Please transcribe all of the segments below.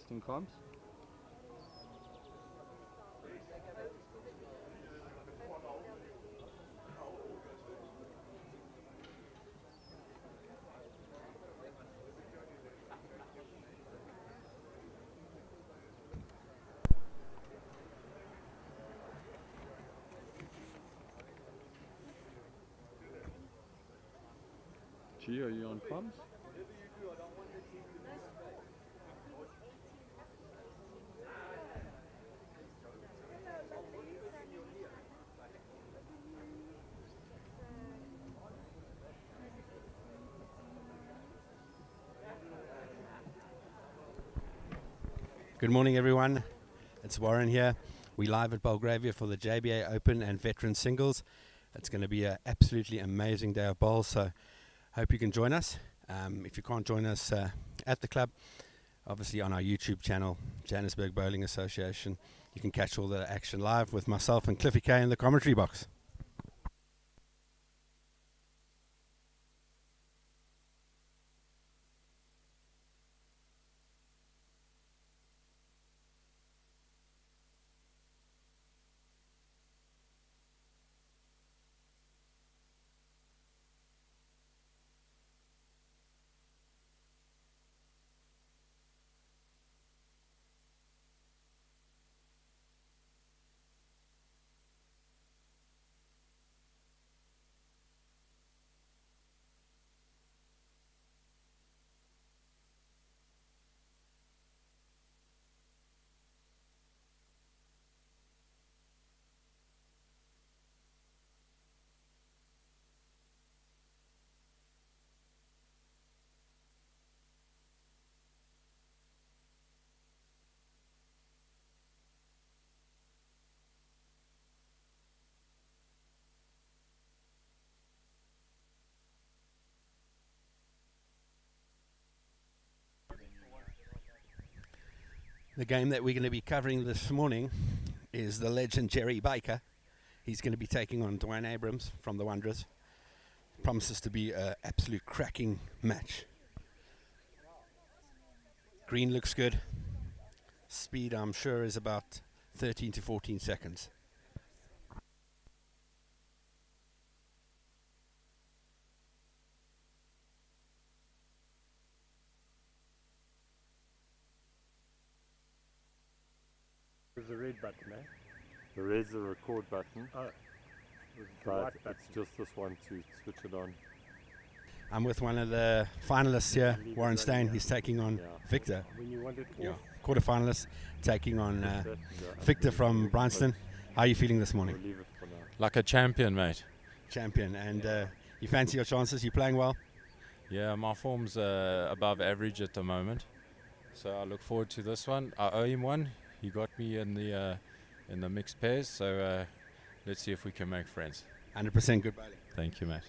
existing comps. G, are you on comms? Good morning, everyone. It's Warren here. We're live at Belgravia for the JBA Open and Veteran Singles. It's going to be an absolutely amazing day of bowls, so hope you can join us. If you can't join us at the club, obviously on our YouTube channel, Johannesburg Bowling Association, you can catch all the action live with myself and Cliffy K in the commentary box. The game that we're going to be covering this morning is the legend Jerry Baker. He's going to be taking on Dwayne Abrams from the Wanderers. Promises to be an absolute cracking match. Green looks good. Speed, I'm sure, is about 13 to 14 seconds. There's the red button, eh? The red's the record button, Oh, but it's just this one to switch it on. I'm with one of the finalists here, Warren Stain. He's taking on Victor. when you want it Yeah, off. quarterfinalist, taking on That, Victor from Bryanston. How are you feeling this We'll morning? leave it for now. Like a champion, mate. Champion. And you fancy your chances? You playing well? Yeah, my form's above average at the moment, so I look forward to this one. I owe him one. He got me in the mixed pairs, so let's see if we can make friends. 100% good bowling. Thank you, mate.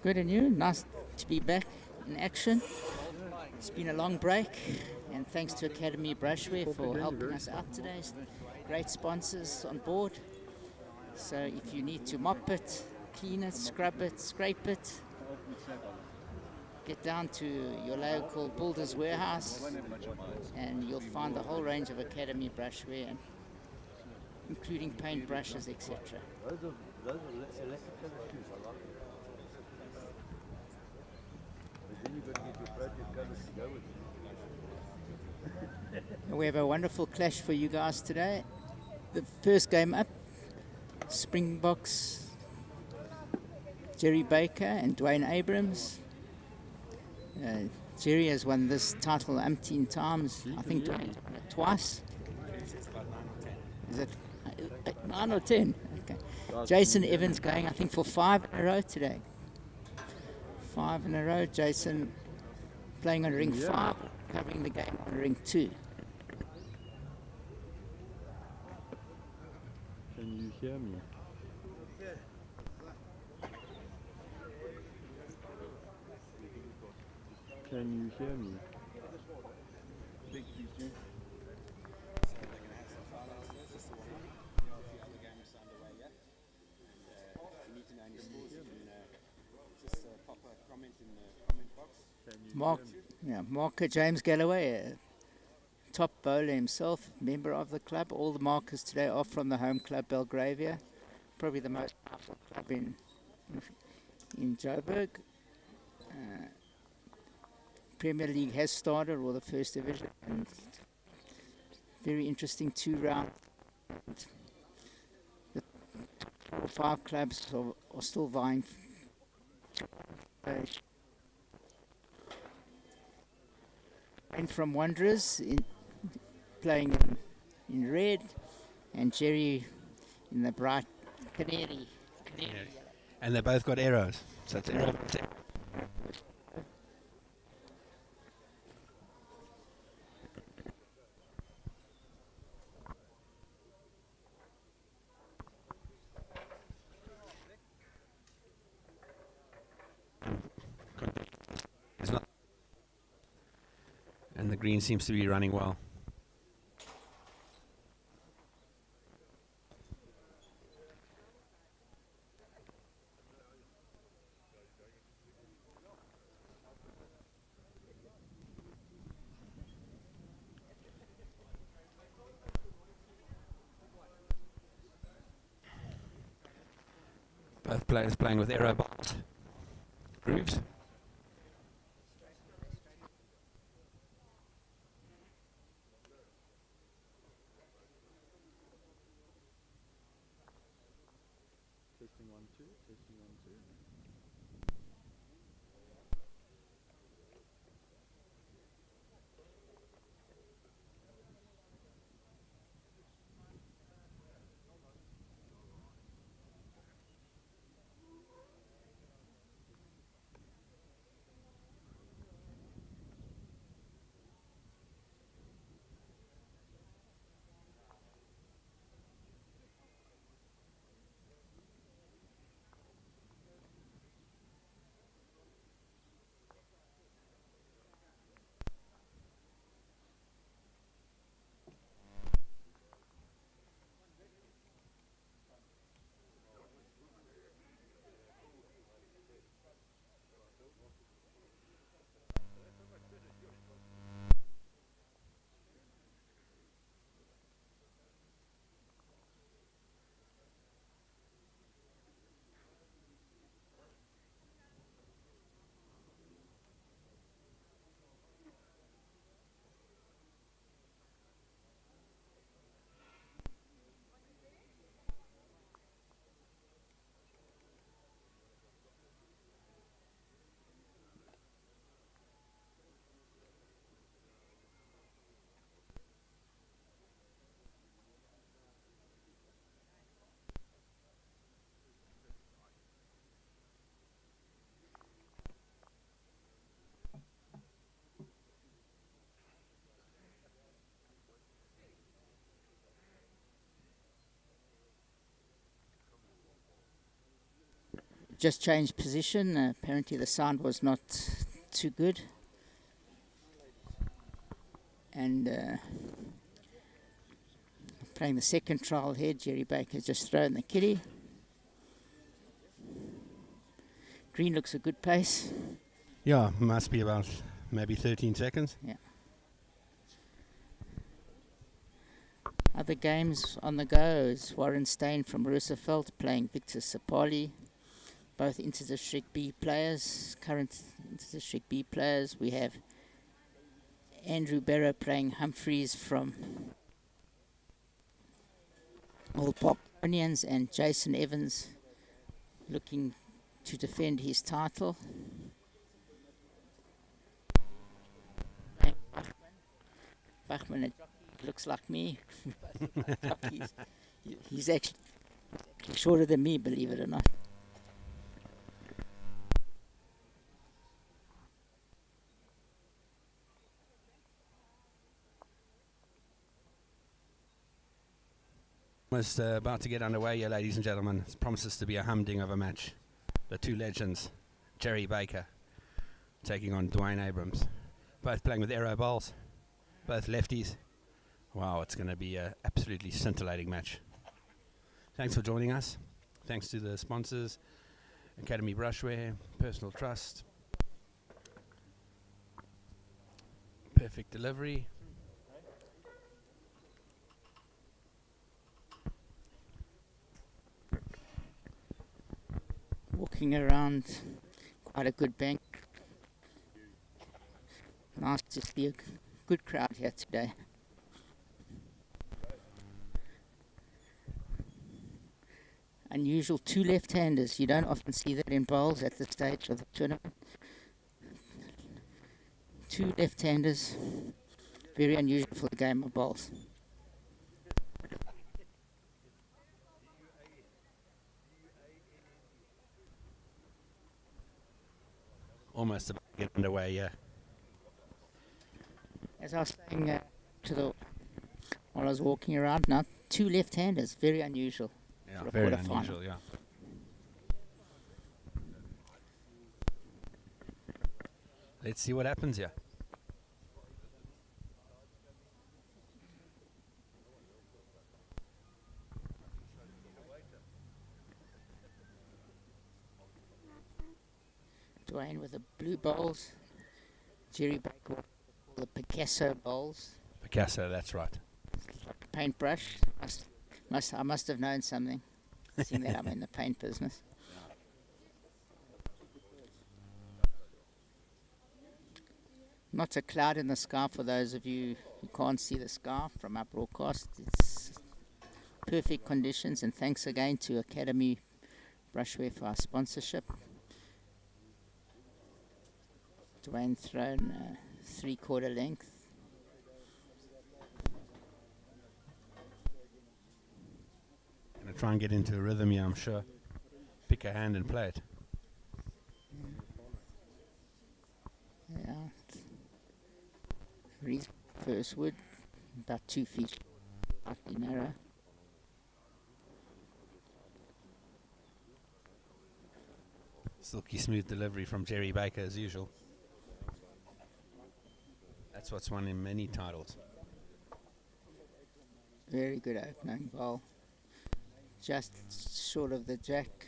Good, and you? Nice to be back in action. It's been a long break, and thanks to Academy Brushwear for helping us out today. Great sponsors on board. So if you need to mop it, clean it, scrub it, scrape it, get down to your local builder's warehouse and you'll find the whole range of Academy Brushwear, including paint brushes, etc. We have a wonderful clash for you guys today. The first game up, Springboks, Jerry Baker and Dwayne Abrams. Jerry has won this title umpteen times, I think twice. Is it 9 or 10? Okay. Jason Evans going, I think, for 5 in a row today. 5 in a row. Jason playing on ring 5, covering the game on ring 2. Can you hear me? Can you hear me? Marker James Galloway, top bowler himself, member of the club. All the markers today are from the home club, Belgravia, probably the most powerful club in Joburg. Premier League has started, or the first division, and very interesting 2 round. The 4 or 5 clubs are still vying. And from Wanderers playing in red, and Jerry in the bright canary. And they both got arrows. So it's arrow. And the green seems to be running well. Both players playing with arrow balls. Grooves. Testing 1 2. Testing 1 2. just changed position. Apparently the sound was not too good. And playing the second trial here, Jerry Baker's just thrown the kitty. Green looks a good pace. Yeah, must be about maybe 13 seconds. Yeah. Other games on the go is Warren Steyn from Roosevelt playing Victor Sapoli, both Interdistrict B players, current Interdistrict B players. We have Andrew Barrow playing Humphreys from Old Park Onions, and Jason Evans looking to defend his title. Bachman looks like me. He's actually shorter than me, believe it or not. Almost about to get underway here, ladies and gentlemen. It promises to be a humding of a match. The two legends, Jerry Baker taking on Dwayne Abrams, both playing with aero balls, both lefties. Wow, it's going to be an absolutely scintillating match. Thanks for joining us. Thanks to the sponsors, Academy Brushwear, Personal Trust, Perfect Delivery, Walking around, quite a good bank. Nice to see a good crowd here today. Unusual two left-handers. You don't often see that in bowls at this stage of the tournament. Two left-handers. Very unusual for the game of bowls. almost about to get underway, yeah. As I was saying while I was walking around, now two left-handers, very unusual. Yeah, very unusual, yeah. Let's see what happens here. Dwayne with the blue bowls. Jerry Baker with the Picasso bowls. Picasso, that's right. Like a paintbrush. I must have known something, seeing that I'm in the paint business. Not a cloud in the sky for those of you who can't see the sky from our broadcast. It's perfect conditions, and thanks again to Academy Brushwear for our sponsorship. Dwayne thrown 3/4 length. Gonna try and get into a rhythm here, I'm sure. Pick a hand and play it. Yeah. First wood, about 2 feet, slightly narrow. Silky smooth delivery from Jerry Baker as usual. That's what's won him many titles. Very good opening ball. Just short of the jack.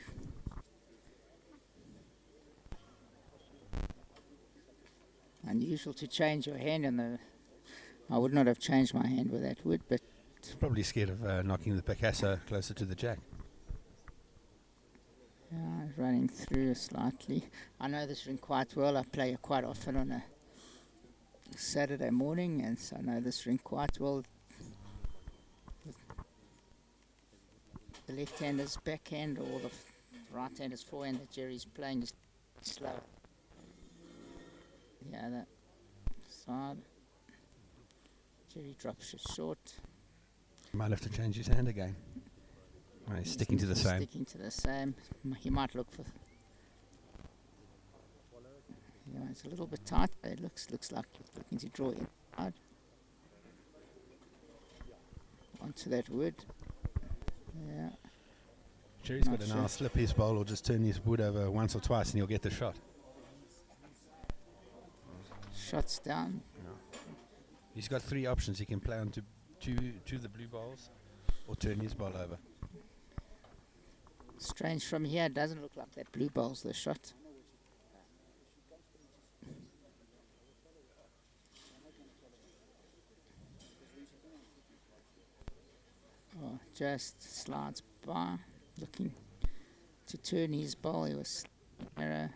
Unusual to change your hand on the... I would not have changed my hand with that wood, but... Probably scared of knocking the Picasso closer to the jack. Yeah, running through slightly. I know this ring quite well. I play it quite often on a Saturday morning, and so I know this ring quite well. The left-hander's backhand or the right-hander's forehand that Jerry's playing is slow. Yeah, that side. Jerry drops it short. Might have to change his hand again. Oh, he's sticking to the same. Sticking to the same. He might look for... Yeah, it's a little bit tight. It looks like he's looking to draw inside. Onto that wood. Yeah. Jerry's Not got to sure. now slip his bowl or just turn his wood over once or twice and he'll get the shot. Shots down. He's got 3 options. He can play on to the blue bowls or turn his bowl over. Strange from here. It doesn't look like that blue bowl's the shot. Oh, just slides by, looking to turn his bowl. He was error.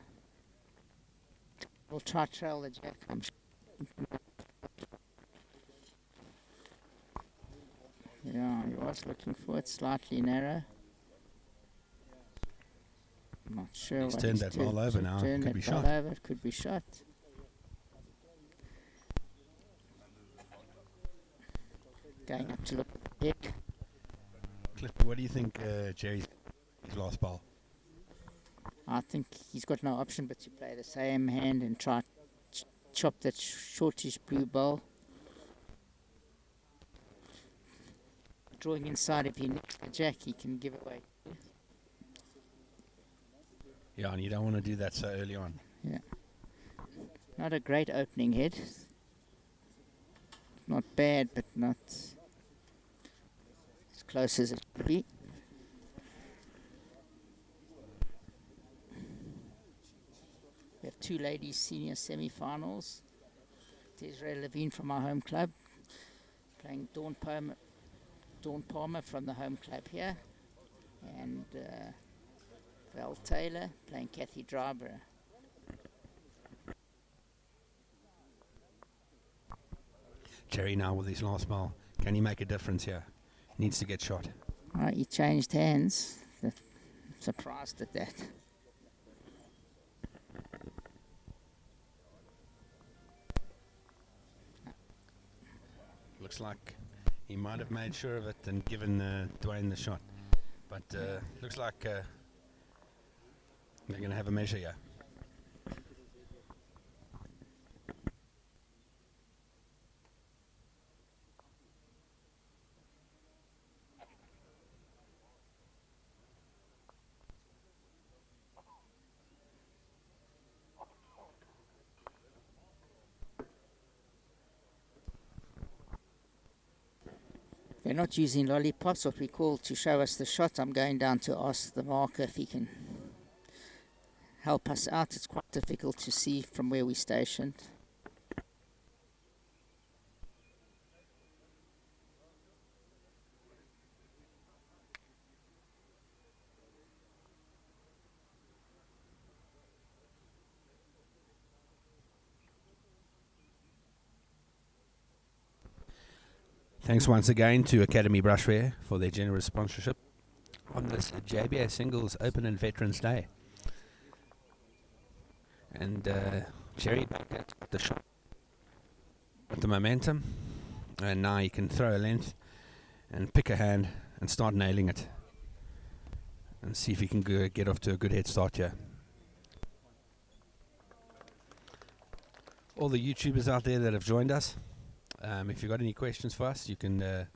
We'll try trail the jack. Yeah, he was looking for it slightly narrow. I'm not sure. He's what turned that ball over now. Turned Could that be ball shot. over. It could be shot. Going up to look at the head. Cliff, what do you think Jerry's his last bowl? I think he's got no option but to play the same hand and try chop that shortish blue ball. Drawing inside, if he nicks the jack, he can give away. Yeah, and you don't want to do that so early on. Yeah. Not a great opening head. Not bad, but not as close as it could be. We have 2 ladies senior semi-finals. Desiree Levine from our home club playing Dawn Palmer from the home club here, and Val Taylor playing Kathy Driver. Jerry now with his last ball. Can he make a difference here? Needs to get shot. Alright, he changed hands. Surprised at that. Looks like he might have made sure of it and given Dwayne the shot. But looks like they're going to have a measure here. They're not using lollipops, what we call, to show us the shot. I'm going down to ask the marker if he can help us out. It's quite difficult to see from where we're stationed. Thanks once again to Academy Brushwear for their generous sponsorship on this JBA Singles Open and Veterans Day. And Jerry back at the shot with the momentum, and now he can throw a length and pick a hand and start nailing it and see if he can get off to a good head start here. All the YouTubers out there that have joined us, if you've got any questions for us, you can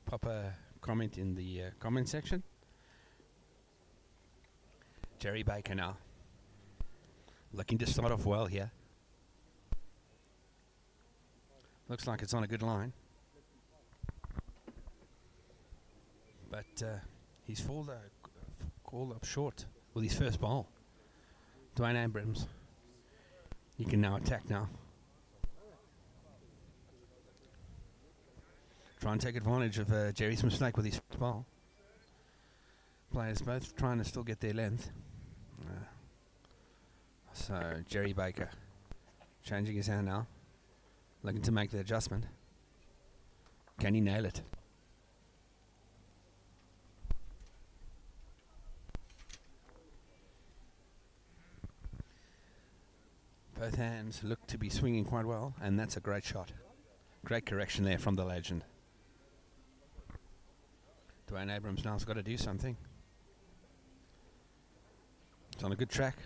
pop a comment in the comment section. Jerry Baker now, looking to start off well here. Looks like it's on a good line. But he's called up short with his first ball. Dwayne Abrams, he can now attack now. Try and take advantage of Jerry's mistake with his first ball. Players both trying to still get their length. So Jerry Baker changing his hand now, looking to make the adjustment. Can he nail it? Both hands look to be swinging quite well, and that's a great shot. Great correction there from the legend. Dwayne Abrams now's got to do something. It's on a good track.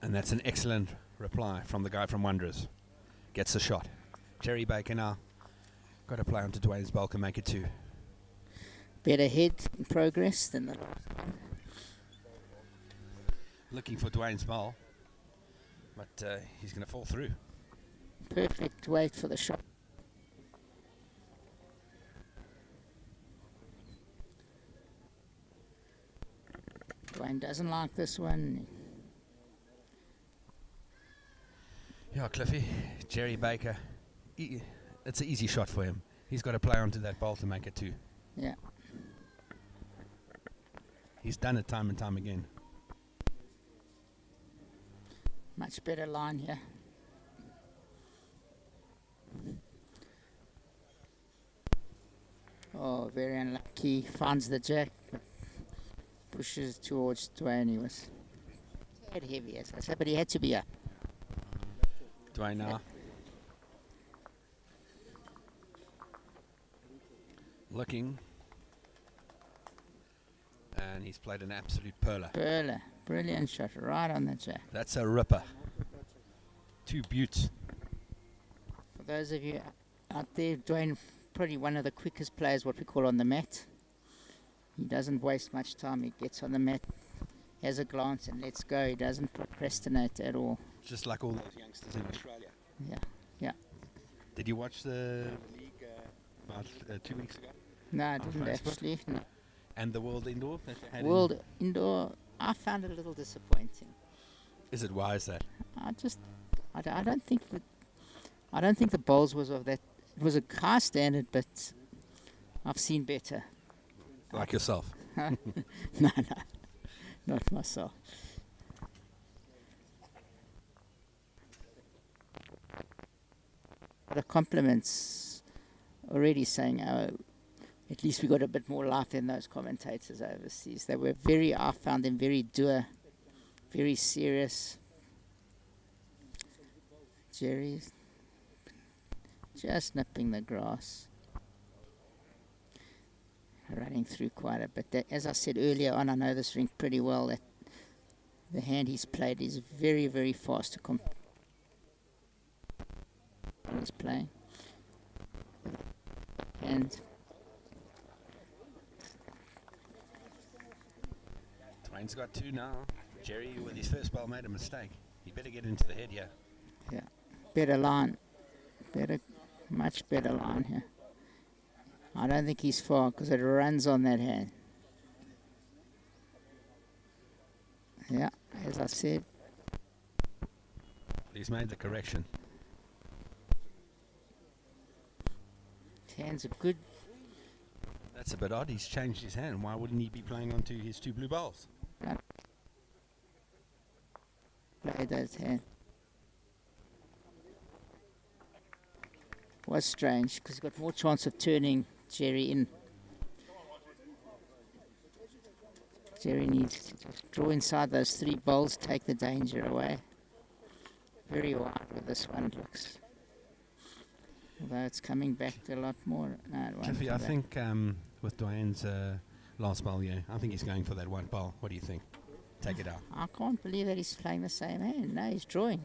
And that's an excellent reply from the guy from Wanderers. Gets the shot. Jerry Baker now got to play onto Dwayne's bulk and make it 2. better head in progress than the last one. Looking for Dwayne's ball, but he's going to fall through. Perfect weight for the shot. Dwayne doesn't like this one. Yeah, Cliffy, Jerry Baker, it's an easy shot for him. He's got to play onto that ball to make it two. Yeah. He's done it time and time again. Much better line here. Oh, very unlucky. Finds the jack. Pushes towards Dwayne. He was head heavy, as I said, but he had to be up. Dwayne now. Looking. And he's played an absolute perler. Perler. Brilliant shot. Right on the jack. That's a ripper. Two buttes. For those of you out there, Dwayne, probably one of the quickest players, what we call on the mat. He doesn't waste much time. He gets on the mat, has a glance, and lets go. He doesn't procrastinate at all. Just like all those youngsters in Australia. Yeah, yeah. Did you watch the league about 2 weeks ago? No, I On didn't Facebook? actually. No. And the World Indoor? That they had in- World Indoor, I found it a little disappointing. Is it? Why is that? I don't think the bowls was of that. It was a high standard, but I've seen better. Like yourself? No, not myself. The compliments already saying, oh, at least we got a bit more life than those commentators overseas. They were I found them very dour, very serious. Jerry's just nipping the grass. Running through quite a bit. As I said earlier on, I know this ring pretty well, that the hand he's played is very, very fast to he's playing. And Dwayne's got two now. Jerry, with his first ball, made a mistake. He better get into the head here. yeah, better line. Much better line here. I don't think he's far because it runs on that hand. Yeah, as I said. He's made the correction. His hands are good. That's a bit odd. He's changed his hand. Why wouldn't he be playing onto his two blue balls? Play those hands. Was strange because he's got more chance of turning Jerry in. Jerry needs to just draw inside those three bowls, take the danger away. Very wide with this one, it looks. Although it's coming back a lot more. No, it won't Cliffy, come I back. think with Dwayne's last ball, yeah, I think he's going for that one ball. What do you think? Take it out. I can't believe that he's playing the same hand. No, he's drawing.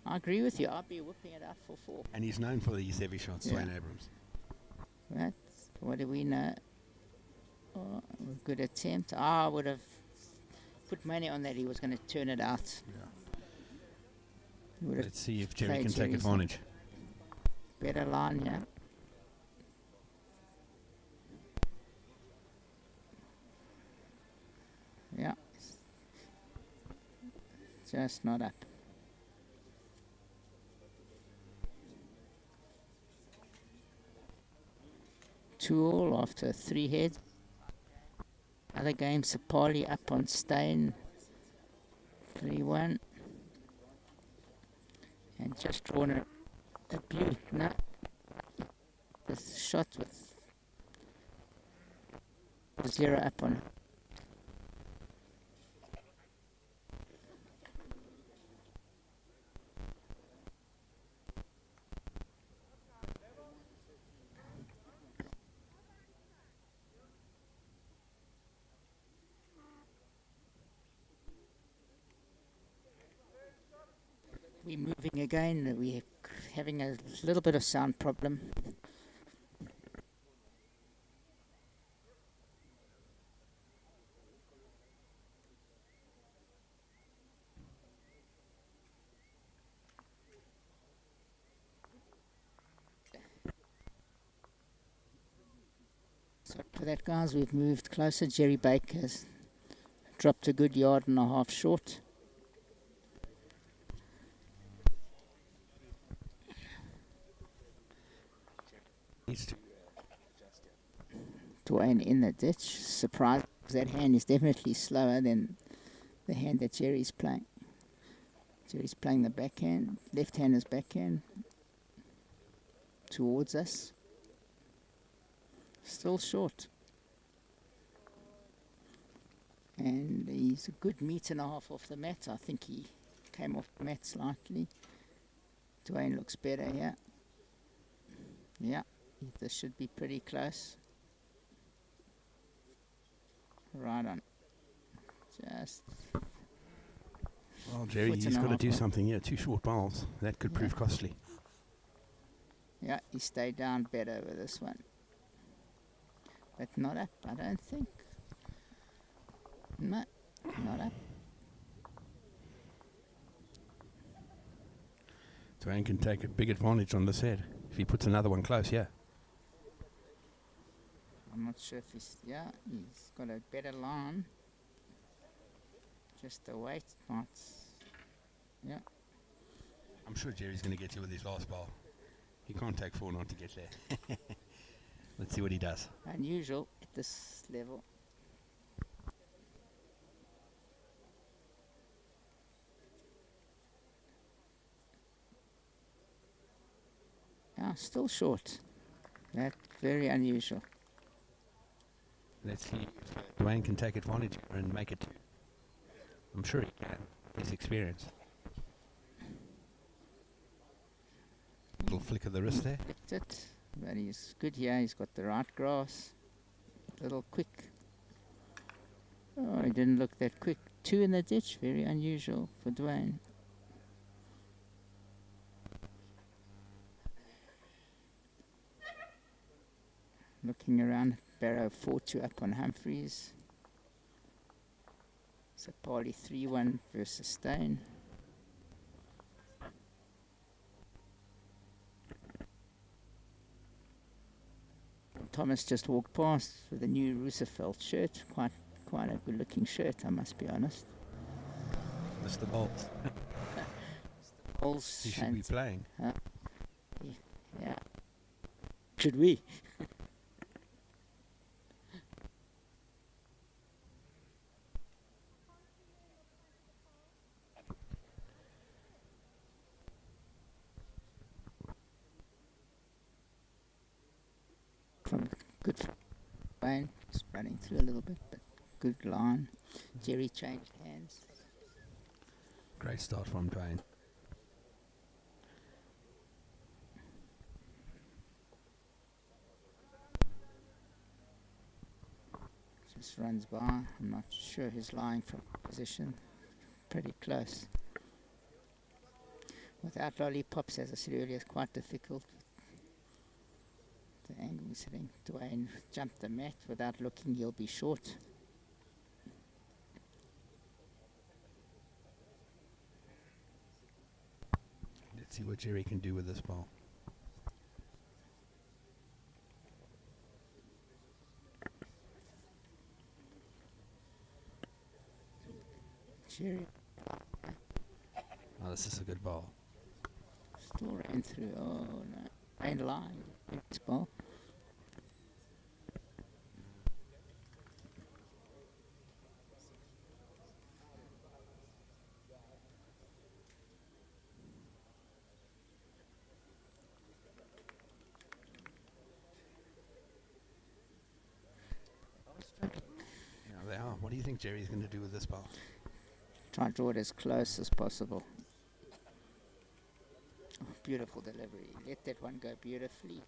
I agree with you. I'd be whipping it out for 4. And he's known for these heavy shots, Yeah. Dwayne Abrams. Right. What do we know? Oh, a good attempt. I would have put money on that he was going to turn it out. He would have Let's see if Jerry played can take Jerry's advantage. better line here. Yeah. Just not up. 2-all after 3 head. Other game, Sapoli up on Stain. 3-1. And just drawn a blue. No. The shot with 0 up on. We're moving again. We're having a little bit of sound problem. So for that, guys, we've moved closer. Jerry Baker's dropped a good yard and a half short. Dwayne in the ditch. Surprise, that hand is definitely slower than the hand that Jerry's playing. Jerry's playing the backhand, left hand is backhand towards us. Still short. And he's a good metre and a half off the mat. I think he came off the mat slightly. Dwayne looks better here. Yeah, this should be pretty close. Right on. Just. Well, Jerry, he's got to do something here. 2 short bowls. That could prove costly. Yeah, he stayed down better with this one. But not up, I don't think. No, not up. Dwayne can take a big advantage on this head if he puts another one close, yeah. I'm not sure if he's got a better line. Just the weight, not. Yeah. I'm sure Jerry's going to get you with his last ball. He can't take 4 not to get there. Let's see what he does. Unusual at this level. Yeah, still short. That's very unusual. Let's see if Dwayne can take advantage and make it. I'm sure he can. His experience. Little flick of the wrist there. Flicked it, but he's good here. He's got the right grass. Little quick. Oh, he didn't look that quick. 2 in the ditch. Very unusual for Dwayne. Looking around, Barrow 4-2 up on Humphreys. Sapoli 3-1 versus Stein. Thomas just walked past with a new Roosevelt shirt. Quite a good-looking shirt, I must be honest. Mr. Bolt. Bowles He should be playing. Yeah. Should we? From good Wayne, just running through a little bit, but good line. Jerry changed hands. Great start from Dwayne. Just runs by. I'm not sure he's lying from position. Pretty close. Without lollipops, as I said earlier, it's quite difficult. The angle he's hitting. Dwayne jumped the mat without looking, he'll be short. Let's see what Jerry can do with this ball. Jerry Oh, this is a good ball. still ran through. Oh no. Ain't lying. This ball. Yeah, they are. What do you think Jerry's going to do with this ball? Try to draw it as close as possible. Oh, beautiful delivery. Let that one go beautifully.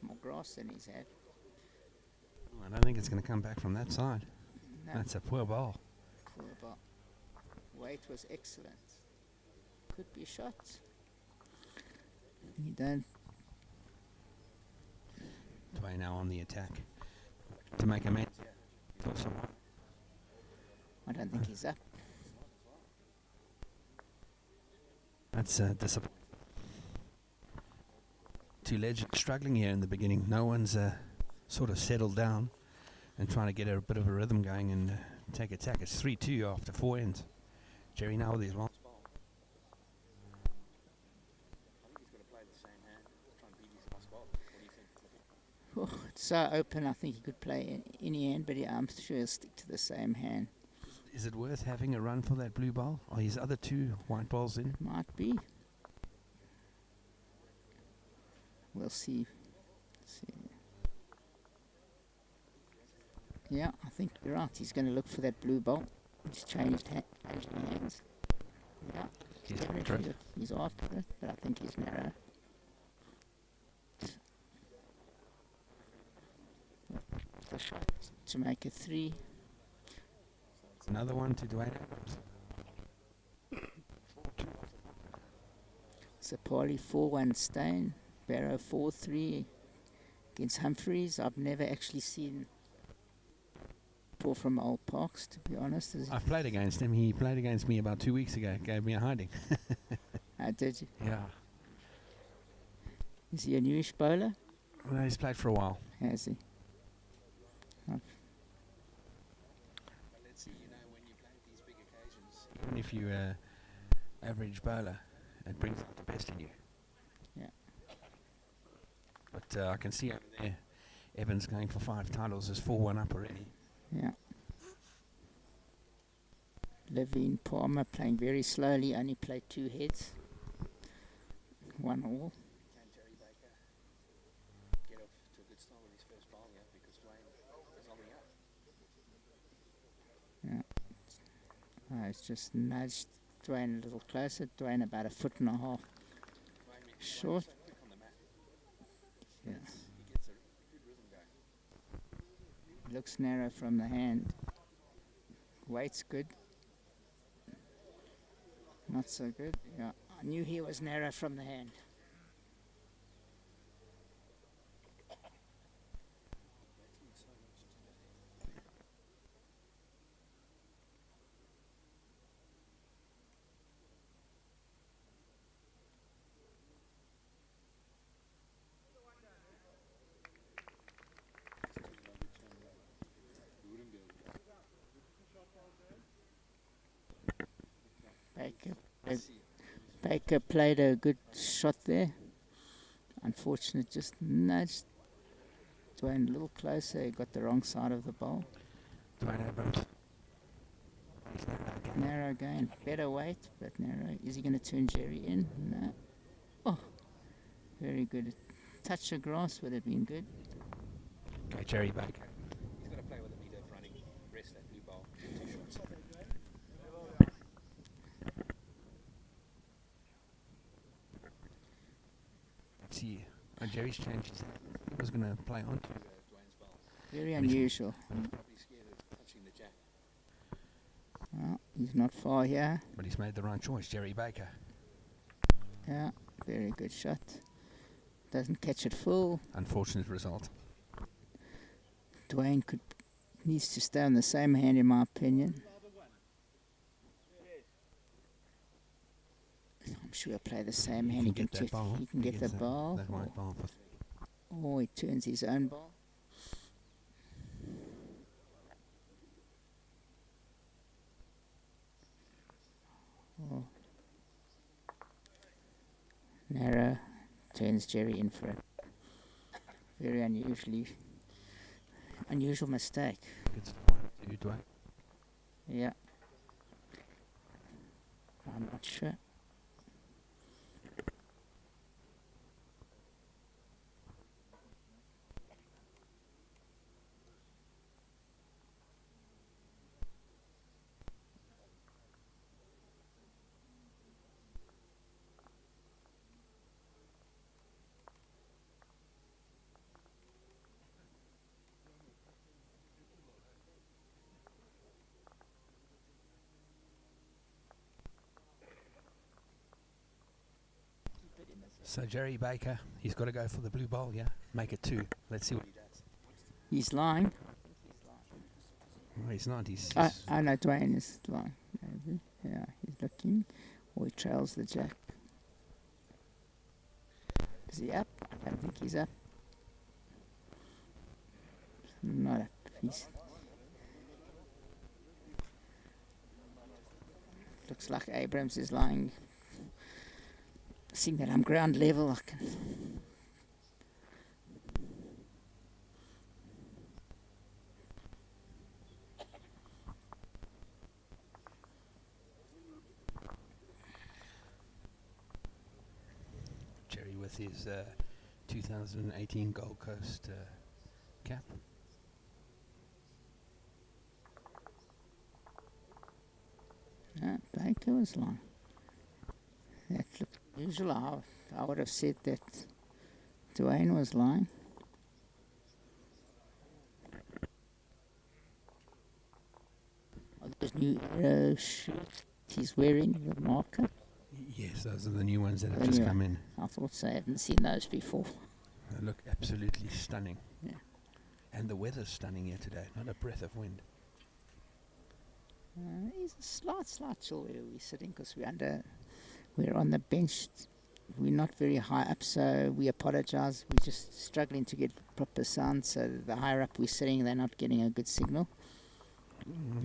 More grass than he's had. I don't think it's going to come back from that side. No, That's a poor ball. poor ball. Weight was excellent. Could be shot. You don't. Dwayne now on the attack to make amends. I don't think he's up. That's disappointing. 2 legends struggling here in the beginning. No one's sort of settled down and trying to get a bit of a rhythm going and take attack. It's 3-2 after 4 ends. Jerry now with his long ball. Oh, it's so open, I think he could play any hand, but I'm sure he'll stick to the same hand. Is it worth having a run for that blue ball? Are his other 2 white balls in? Might be. We'll see. Yeah, I think you're right. He's going to look for that blue ball. He's changed hands. Yeah, he's after it, but I think he's narrow. The shot to make it 3. Another one to Dwayne Adams. Sapoli 4-1 Stain. Barrow 4-3 against Humphreys. I've never actually seen ball from Old Parks, to be honest. I've played against him. He played against me about 2 weeks ago. Gave me a hiding. Did you? Yeah. Is he a newish bowler? Well, he's played for a while. Has he? Let's see, when you play these big occasions, even if you're average bowler, it brings out the best in you. Yeah. But I can see over there, Evans going for 5 titles is 4-1 up already. Yeah. Levine Palmer playing very slowly, only played 2 heads. 1 all. Can Jerry Baker get off to a good start with his first bowl here because Dwayne is holding up? Yeah. It's just nudged Dwayne a little closer. Dwayne about 1.5 feet short. Yeah. He gets a good rhythm going. Looks narrow from the hand. Weight's good. Not so good. Yeah, I knew he was narrow from the hand. Baker played a good shot there. Unfortunate, just nudged Dwayne a little closer. He got the wrong side of the ball. Dwayne Adams. Narrow again. Better weight, but narrow. Is he going to turn Jerry in? No. Oh, very good. Touch of grass would have been good. Okay, Jerry Baker. He's got to play with a meter of running. Rest that blue ball. 2 shots. Let's see. Jerry's changed his hand. He was going to play on to Dwayne's ball. Very unusual. He's probably scared of touching the jack. Well, he's not far here. But he's made the right choice, Jerry Baker. Yeah, very good shot. Doesn't catch it full. Unfortunate result. Dwayne needs to stay on the same hand, in my opinion. I'm sure he'll play the same hand. He can get that ball. He can get the ball. That white ball. Or he turns his own ball. Oh. Narrow turns Jerry in for it. Very unusual mistake. It's 1-2, Dwayne. Yeah. I'm not sure. So Jerry Baker, he's got to go for the blue bowl, yeah? Make it 2. Let's see what he does. He's lying. No, he's not. He's I know Dwayne is lying. Maybe. Yeah, he's looking. Or he trails the jack. Is he up? I don't think he's up. Not a piece. Looks like Abrams is lying. Seeing that I'm ground level, I can. Jerry with his 2018 Gold Coast cap. Baker was long. That looked usual. I would have said that Dwayne was lying. Are those new arrow shoes he's wearing, the marker? Yes, those are the new ones that have The just new come in. I thought so. I haven't seen those before. They look absolutely stunning. Yeah. And the weather's stunning here today, not a breath of wind. There's a slight chill where we're sitting because we're on the bench. We're not very high up, so we apologize. We're just struggling to get proper sound, so the higher up we're sitting, they're not getting a good signal.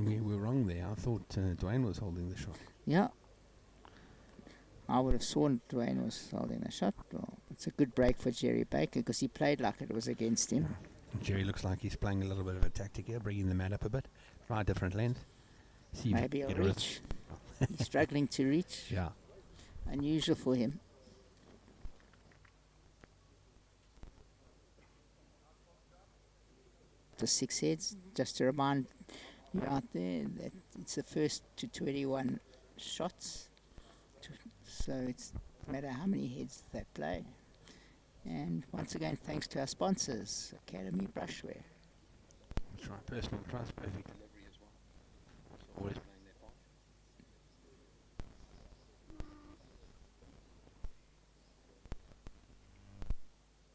We were wrong there. I thought Dwayne was holding the shot. Yeah. I would have sworn Dwayne was holding the shot. Well, it's a good break for Jerry Baker because he played like it was against him. Jerry looks like he's playing a little bit of a tactic here, bringing the mat up a bit. Try a different length. See if Maybe he he'll can get a reach. He's struggling to reach. Yeah. Unusual for him. The six heads, just to remind you out there that it's the first to 21 shots. So it's no matter how many heads they play. And once again, thanks to our sponsors, Academy Brushwear. That's right. Personal trust, perfect delivery as well. So always playing their part.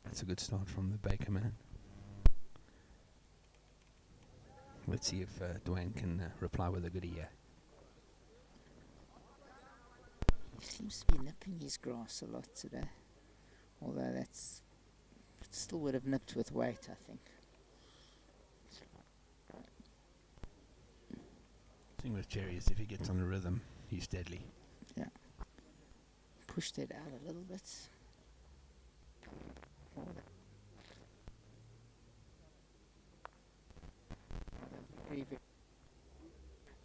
That's a good start from the Baker man. Let's see if Dwayne can reply with a good ear. He seems to be nipping his grass a lot today. Although it still would have nipped with weight, I think. The thing with Jerry is if he gets on a rhythm, he's deadly. Yeah. Pushed it out a little bit.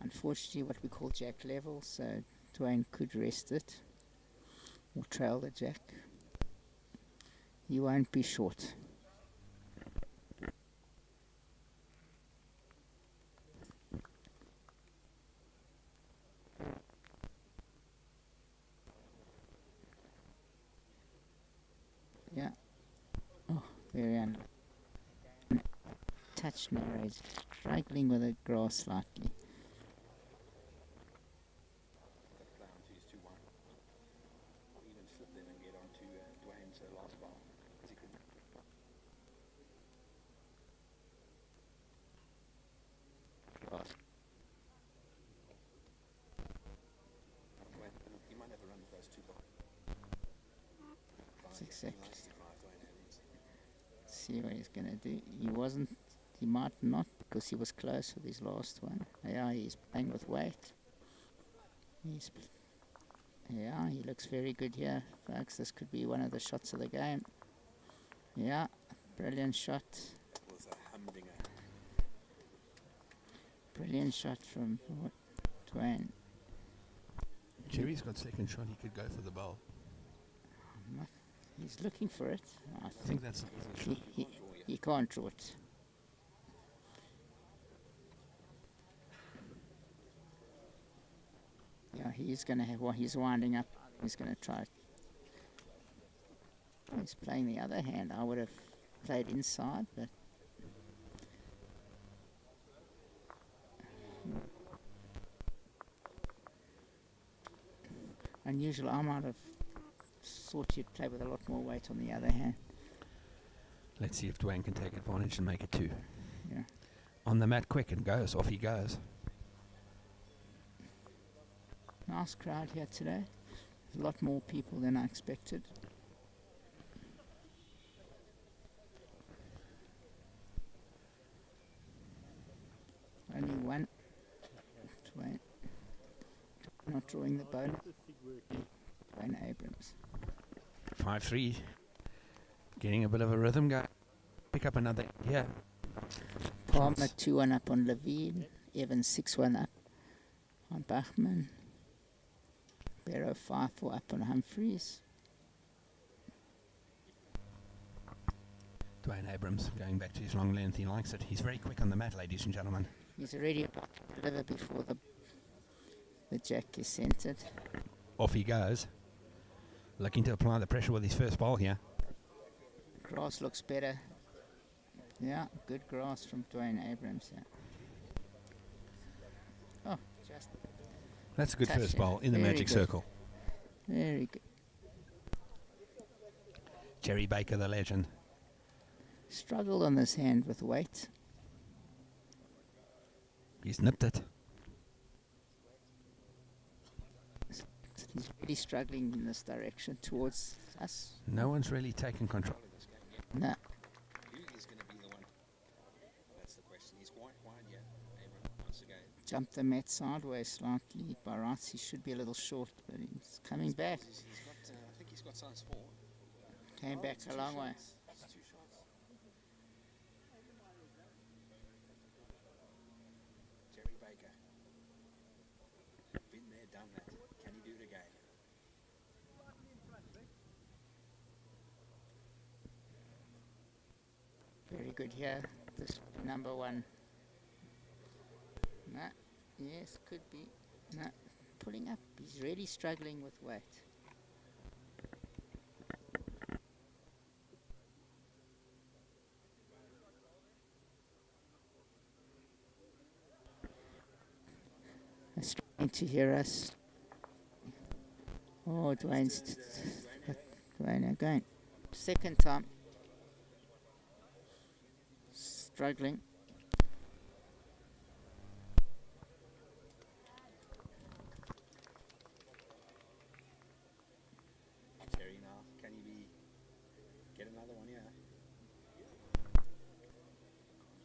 Unfortunately, what we call jack level, so Dwayne could rest it or trail the jack. He won't be short. Yeah. Oh, very touch narrow. Struggling with the grass slightly. Exactly. See what he's gonna do. He might not because he was close with his last one. Yeah, he's playing with weight. Yeah, he looks very good here, folks. This could be one of the shots of the game. Yeah, brilliant shot. Brilliant shot from Dwayne. Jerry's got second shot, he could go for the bowl. He's looking for it. I think that's an easy shot. He can't draw it. Yeah, he's going to have what he's winding up. He's going to try it. He's playing the other hand. I would have played inside, but unusual. I might have thought you'd play with a lot more weight on the other hand. Let's see if Dwayne can take advantage and make it two. Yeah. On the mat quick and goes. Off he goes. Nice crowd here today. A lot more people than I expected. drawing the bone. Dwayne Abrams. 5-3. Getting a bit of a rhythm going. Pick up another here. Palmer 2-1 up on Levine. Evans 6-1 up on Bachman. Barrow 5-4 up on Humphreys. Dwayne Abrams going back to his long length. He likes it. He's very quick on the mat, ladies and gentlemen. He's already about to deliver before the jack is centered. Off he goes. Looking to apply the pressure with his first ball here. Grass looks better. Yeah, good grass from Dwayne Abrams. Yeah. Oh, just That's a good touch first it. ball in the Very magic good. circle. Very good. Jerry Baker, the legend. Struggled on this hand with weight. He's nipped it. He's really struggling in this direction towards us. No one's really taken control of this game yet. No. Who is going to be the one? That's the question. He's quite wide yet. Abrams once again. Jumped the mat sideways slightly. By rights, he should be a little short, but he's coming back. He's got, I think he's got size 4. Came back a long way. It's 2 shots. Jerry Baker. Been there, done that. Can he do it again? Very good here. This number 1. No. Yes, could be. No. Pulling up. He's really struggling with weight. He's trying to hear us. Oh, Dwayne again. Second time. Struggling. Jerry now, can he get another one here? Can't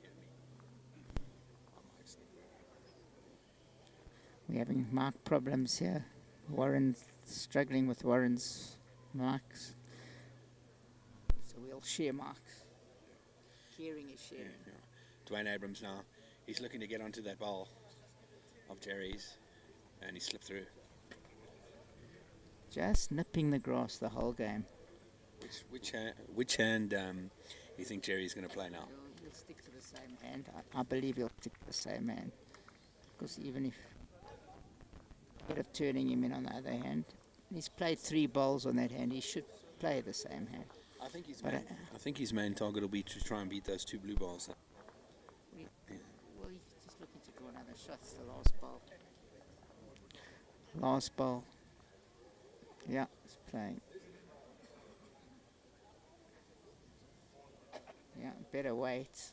get me. We're having mark problems here. Warren's struggling with Warren's marks. So we'll share marks. Sharing is sharing. Yeah. Dwayne Abrams now, he's looking to get onto that ball of Jerry's, and he slipped through. Just nipping the grass the whole game. Which hand you think Jerry's going to play now? He'll stick to the same hand. I believe he'll stick to the same hand. Because even if instead of turning him in on the other hand, he's played 3 bowls on that hand, he should play the same hand. I think his But main, I think his main target will be to try and beat those 2 blue balls. Well, he's just looking to draw another shot. It's the last bowl. Last bowl. Yeah, he's playing. Yeah, better weight.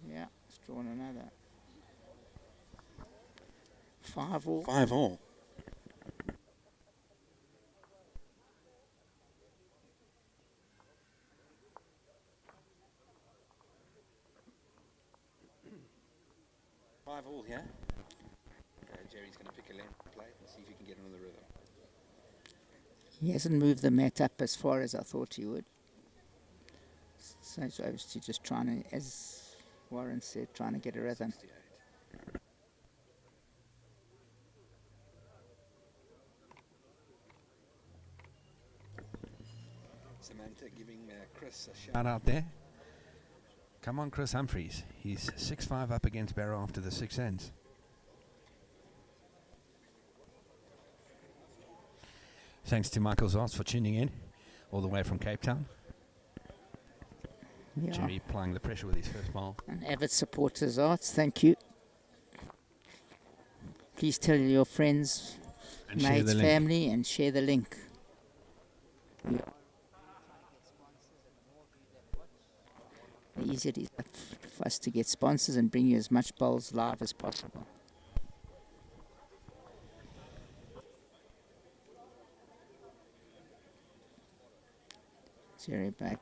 Yeah, he's drawn another. 5 all. 5 all. Yeah. Jerry's going to pick a length plate and see if he can get another rhythm. He hasn't moved the mat up as far as I thought he would. So he's obviously just trying to, as Warren said, trying to get a rhythm. 68. Samantha giving Chris a shout out there. Come on, Chris Humphreys. He's 6-5 up against Barrow after the 6 ends. Thanks to Michael Zarts for tuning in all the way from Cape Town. Yeah. Jerry applying the pressure with his first ball. And avid supporters, Arts, thank you. Please tell your friends, And share mates, the link. family, and share the link. The easier it is for us to get sponsors and bring you as much bowls live as possible. Jerry back.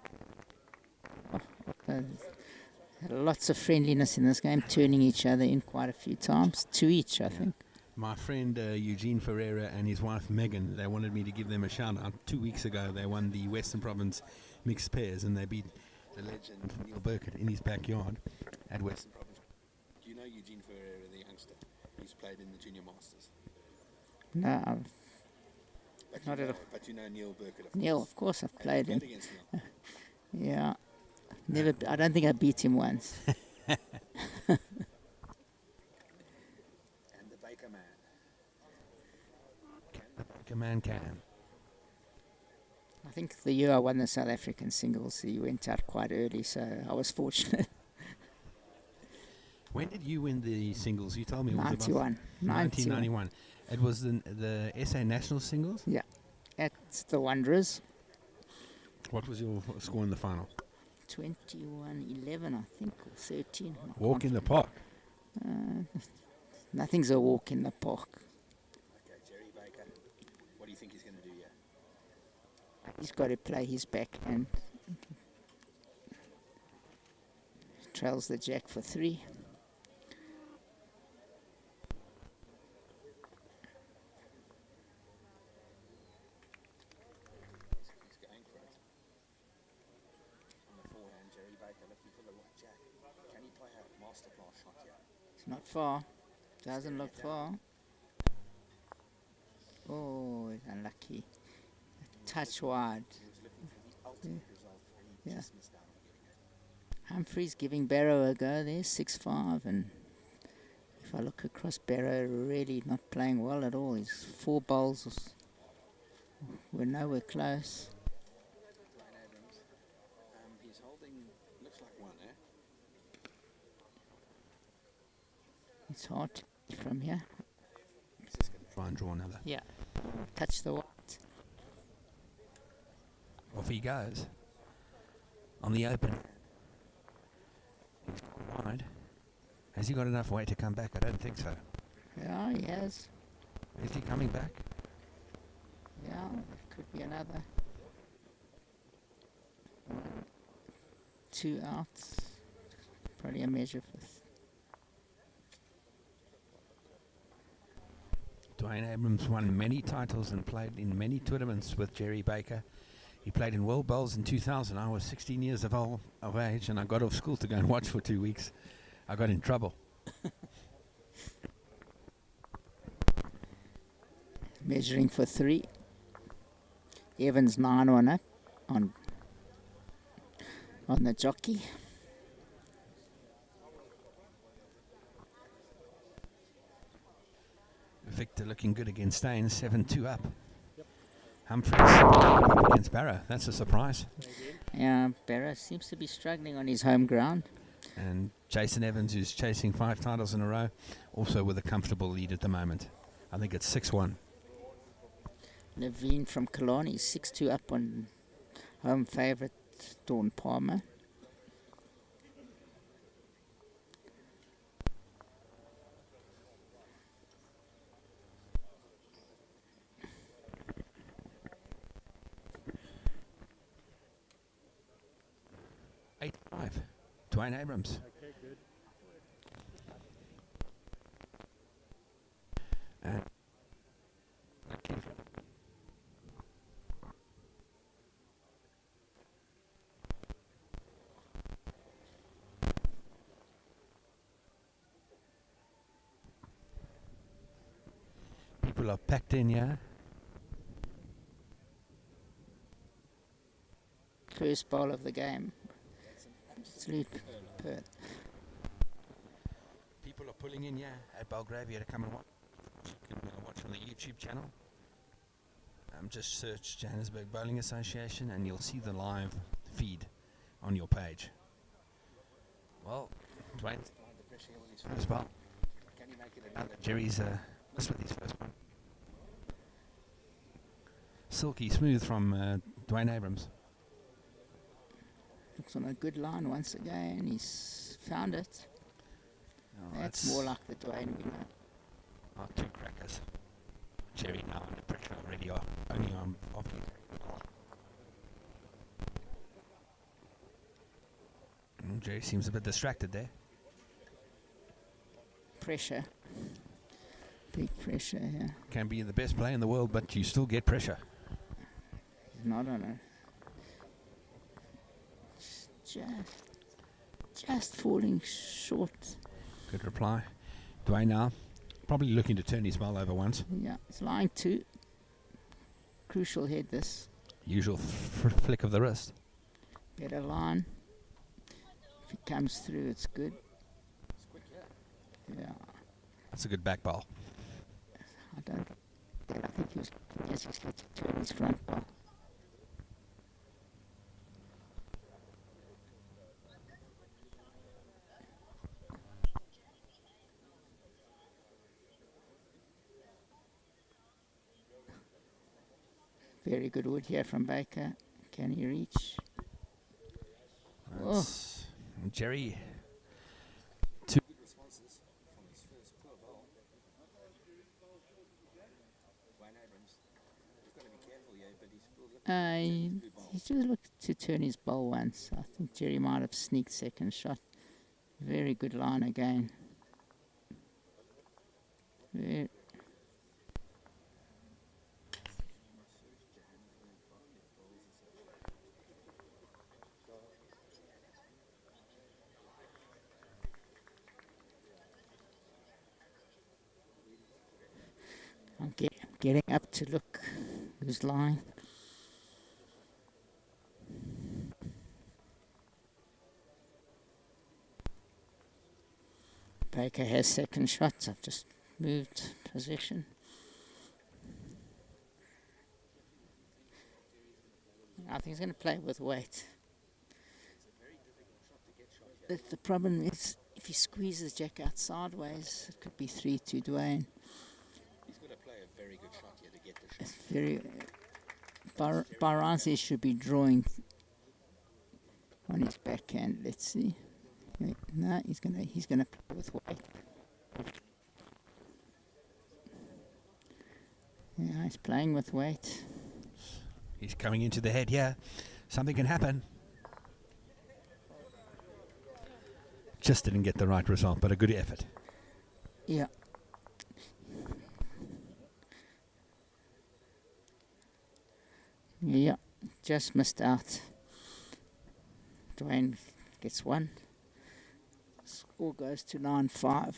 Oh, Lots of friendliness in this game, turning each other in quite a few times. 2 each, I think. My friend Eugene Ferreira and his wife Megan, they wanted me to give them a shout out. 2 weeks ago, they won the Western Province mixed pairs, and they beat the legend Neil Burkett in his backyard at Western Province. Do you know Eugene Ferreira, the youngster? He's played in the Junior Masters. No, not at all. But you know Neil Burkett, Neil, of course, I've played him. against Neil. Yeah. Never. I don't think I beat him once. And the Baker Man. The Baker Man can. I think the year I won the South African singles, he went out quite early, so I was fortunate. When did you win the singles? You told me it was 91. 1991. It was the SA National Singles? Yeah. At the Wanderers. What was your score in the final? 21-11, I think, or 13. I Walk in the park. Nothing's a walk in the park. Okay, Jerry Baker. What do you think he's going to do here? He's got to play his backhand. Trails the jack for 3. He's going for it. On the forehand, Jerry Baker looking for the right jack. Can he play a masterclass shot here? It's not far. Doesn't look far. Oh, it's unlucky. A touch wide. He was looking for the ultimate result, and he just missed out on getting it. Humphreys giving Barrow a go there, 6-5, and if I look across, Barrow really not playing well at all. His 4 bowls were nowhere close. Dwayne Abrams. He's holding, looks like one, eh? It's hard to see from here. He's just going to try and draw another. Yeah, touch the white. Off he goes. On the open. He's gone wide. Has he got enough weight to come back? I don't think so. Yeah, he has. Is he coming back? Yeah, it could be another 2 outs. Probably a measure for. Dwayne Abrams won many titles and played in many tournaments with Jerry Baker. He played in World Bowls in 2000. I was 16 years of age, and I got off school to go and watch for 2 weeks. I got in trouble. Measuring for 3. Evans 9-1 up on the jockey. Victor looking good against Staines, 7-2 up. Humphreys up against Barrow. That's a surprise. Yeah, Barrow seems to be struggling on his home ground. And Jason Evans, who's chasing 5 titles in a row, also with a comfortable lead at the moment. I think it's 6-1. Levine from Killarney, 6-2 up on home favourite Dawn Palmer. Dwayne Abrams. Okay, good. People are packed in here. First bowl of the game. Absolute Perth. People are pulling in here at Belgravia to come and watch. You can watch on the YouTube channel. Just search Johannesburg Bowling Association and you'll see the live feed on your page. Well, Dwayne's applied the pressure with his first bowl. Can he make it another? Jerry's missed with his first one. Silky smooth from Dwayne Abrams. Looks on a good line once again. He's found it. Oh, That's more like the Dwayne we know. Oh, 2 crackers. Jerry now under pressure already, only on off. Jerry seems a bit distracted there. Pressure. Big pressure here. Can be the best player in the world, but you still get pressure. Not on it. Just falling short. Good reply. Dwayne now probably looking to turn his ball over once. Yeah, it's line 2. Crucial head this. Usual flick of the wrist. Better line. If it comes through, it's good. Yeah. That's a good back ball. I think he was he's got to turn his front ball. Very good wood here from Baker. Can he reach? That's Jerry. 2 good responses from his first poor ball. Dwayne Abrams. He's got to be careful here, but he's still looking. He just looked to turn his ball once. I think Jerry might have sneaked second shot. Very good line again. I'm getting up to look who's lying. Baker has second shots. I've just moved position. I think he's going to play with weight. But the problem is, if he squeezes Jack out sideways, it could be 3 to Dwayne. He's got to play a very good shot here to get the shot. Baranzi should be drawing on his backhand. Let's see. No, he's gonna play with weight. Yeah, he's playing with weight. He's coming into the head here. Something can happen. Just didn't get the right result, but a good effort. Yeah. Yeah, just missed out. Dwayne gets 1. Score goes to 9-5.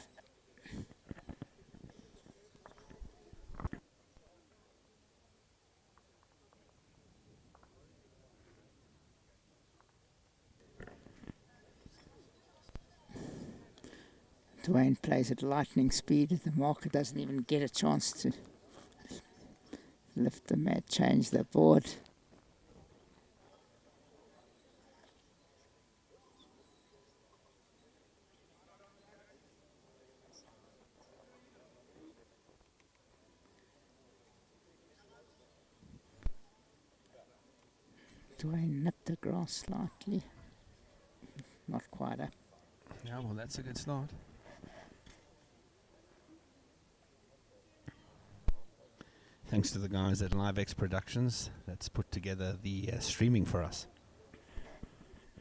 Dwayne plays at lightning speed. The marker doesn't even get a chance to lift the mat, change the board. Dwayne nipped the grass slightly. Not quite up. Yeah, well, that's a good start. Thanks to the guys at LiveX Productions that's put together the streaming for us.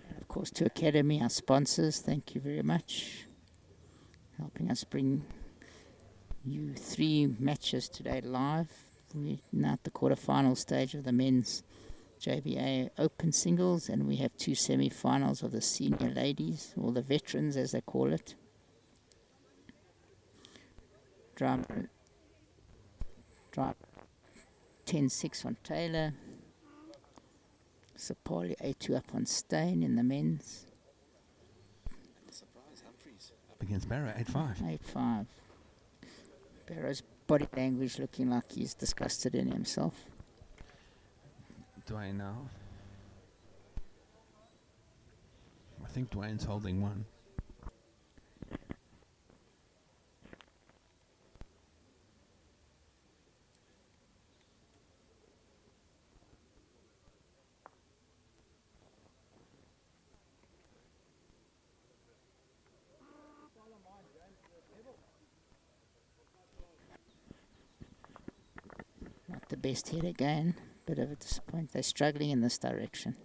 And of course, to Academy, our sponsors, thank you very much. Helping us bring you 3 matches today live. We're now at the quarterfinal stage of the men's JBA Open Singles, and we have 2 semi-finals of the senior ladies, or the veterans as they call it. Drive 10-6 on Taylor. Sapoli 8-2 up on Stain in the men's. Surprise, Humphreys up against Barrow, 8-5. 8-5. Barrow's body language looking like he's disgusted in himself. Dwayne now. I think Dwayne's holding 1. Not the best hit again. Bit of a disappointment. They're struggling in this direction.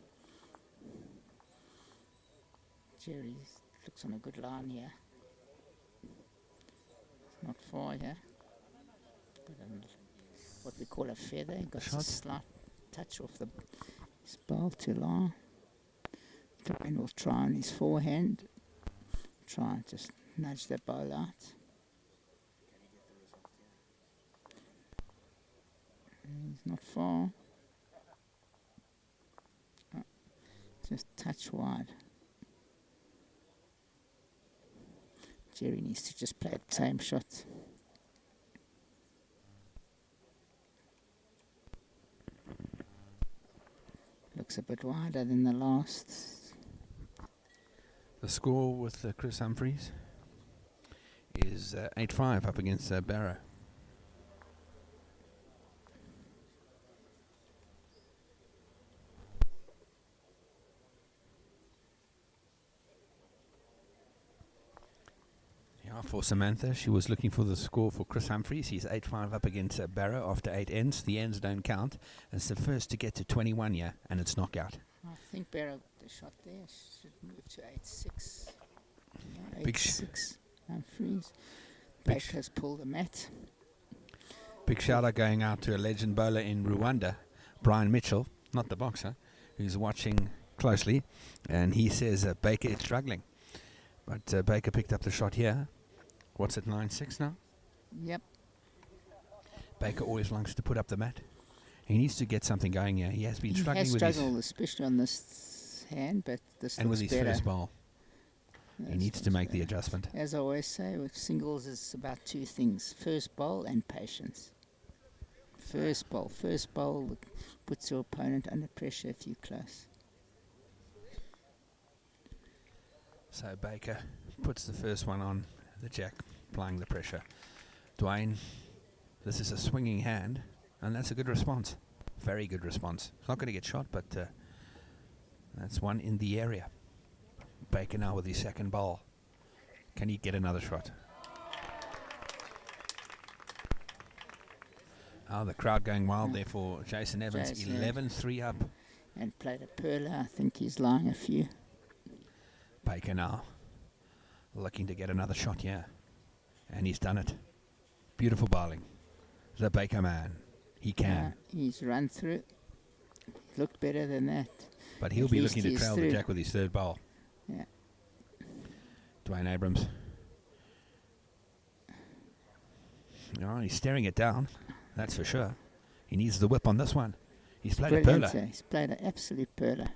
Jerry looks on a good line here. Not far here. Got what we call a feather. Got a slight touch off the his bowl too long. Dwayne will try on his forehand. Try and just nudge the bowl out. He's not far. Oh, just touch wide. Jerry needs to just play the same shot. Looks a bit wider than the last. The score with Chris Humphries is 8-5 up against Barrow. Yeah, for Samantha, she was looking for the score for Chris Humphries. He's 8-5 up against Barrow after 8 ends. The ends don't count. It's the first to get to 21, yeah, and it's knockout. I think Barrow, the shot there, should move to 8-6. Yeah, Big 8-6. Humphries. Big Baker's pulled the mat. Big shout out going out to a legend bowler in Rwanda, Brian Mitchell, not the boxer, who's watching closely, and he says Baker is struggling. But Baker picked up the shot here. What's it, 9-6 now? Yep. Baker always likes to put up the mat. He needs to get something going here. He has been struggling with struggled, especially on this hand, but this and looks with his better. first bowl. He needs to make the adjustment. As I always say, with singles, it's about two things: first bowl and patience. First bowl puts your opponent under pressure if you're close. So Baker puts the first one on the jack, applying the pressure. Dwayne, this is a swinging hand, and that's a good response. Very good response. It's not going to get shot, but that's one in the area. Baker now with his second bowl. Can he get another shot? Oh, the crowd going wild there for Jason Evans. 11-3 up. And played a perler. I think he's lying a few. Baker now looking to get another shot here. And he's done it. Beautiful bowling. The Baker man. He can. He's run through. Looked better than that. But he'll be looking to trail the jack with his third bowl. Yeah. Dwayne Abrams. Oh, he's staring it down. That's for sure. He needs the whip on this one. He's played a perler. He's played an absolute perler.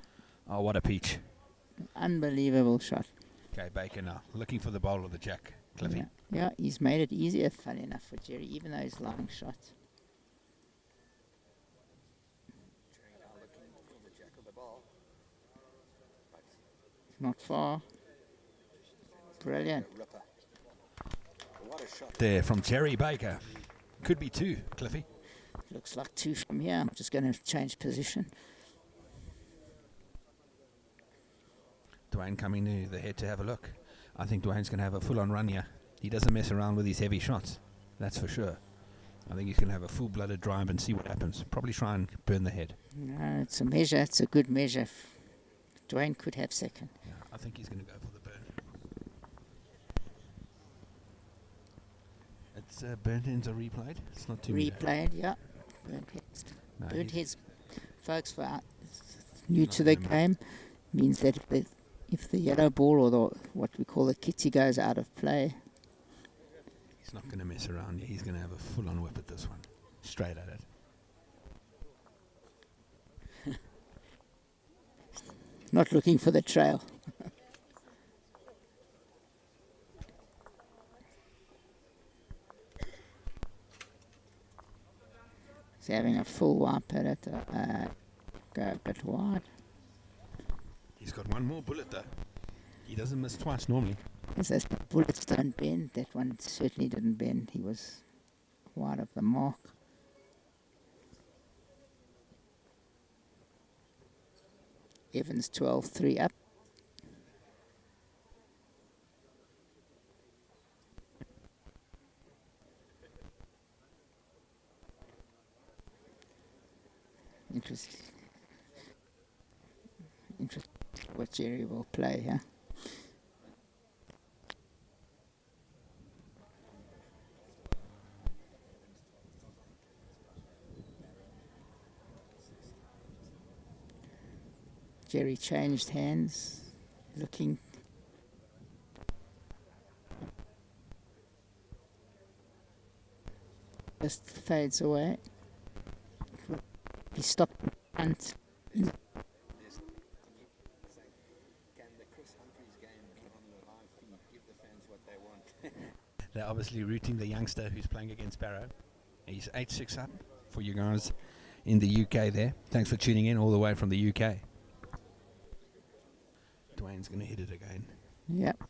Oh, what a peach. Unbelievable shot. Okay, Baker now. Looking for the bowl of the jack. Cliffy. Yeah, he's made it easier, funny enough, for Jerry, even though he's lying shot. Not far. Brilliant. There from Jerry Baker. Could be two, Cliffy. Looks like two from here. I'm just going to change position. Dwayne coming to the head to have a look. I think Dwayne's going to have a full-on run here. He doesn't mess around with his heavy shots. That's for sure. I think he's going to have a full-blooded drive and see what happens. Probably try and burn the head. No, it's a measure. It's a good measure. Dwayne could have second. Yeah, I think he's going to go for the burn. It's burnt ends are replayed. It's not too replayed, yeah. Burnt heads. No, Burnt heads, folks, for new to the game, means that if the yellow ball or the what we call the kitty goes out of play, he's not going to mess around. He's going to have a full-on whip at this one, straight at it. Not looking for the trail. He's having a full wipe at it. Go a bit wide. He's got one more bullet though. He doesn't miss twice normally. As those bullets don't bend, that one certainly didn't bend. He was wide of the mark. Evans 12-3 up. Interesting what Jerry will play here. Jerry changed hands, looking. Just fades away. He stopped and They're obviously rooting the youngster who's playing against Barrow. He's 8-6 up for you guys in the UK there. Thanks for tuning in all the way from the UK. Dwayne's going to hit it again. yep.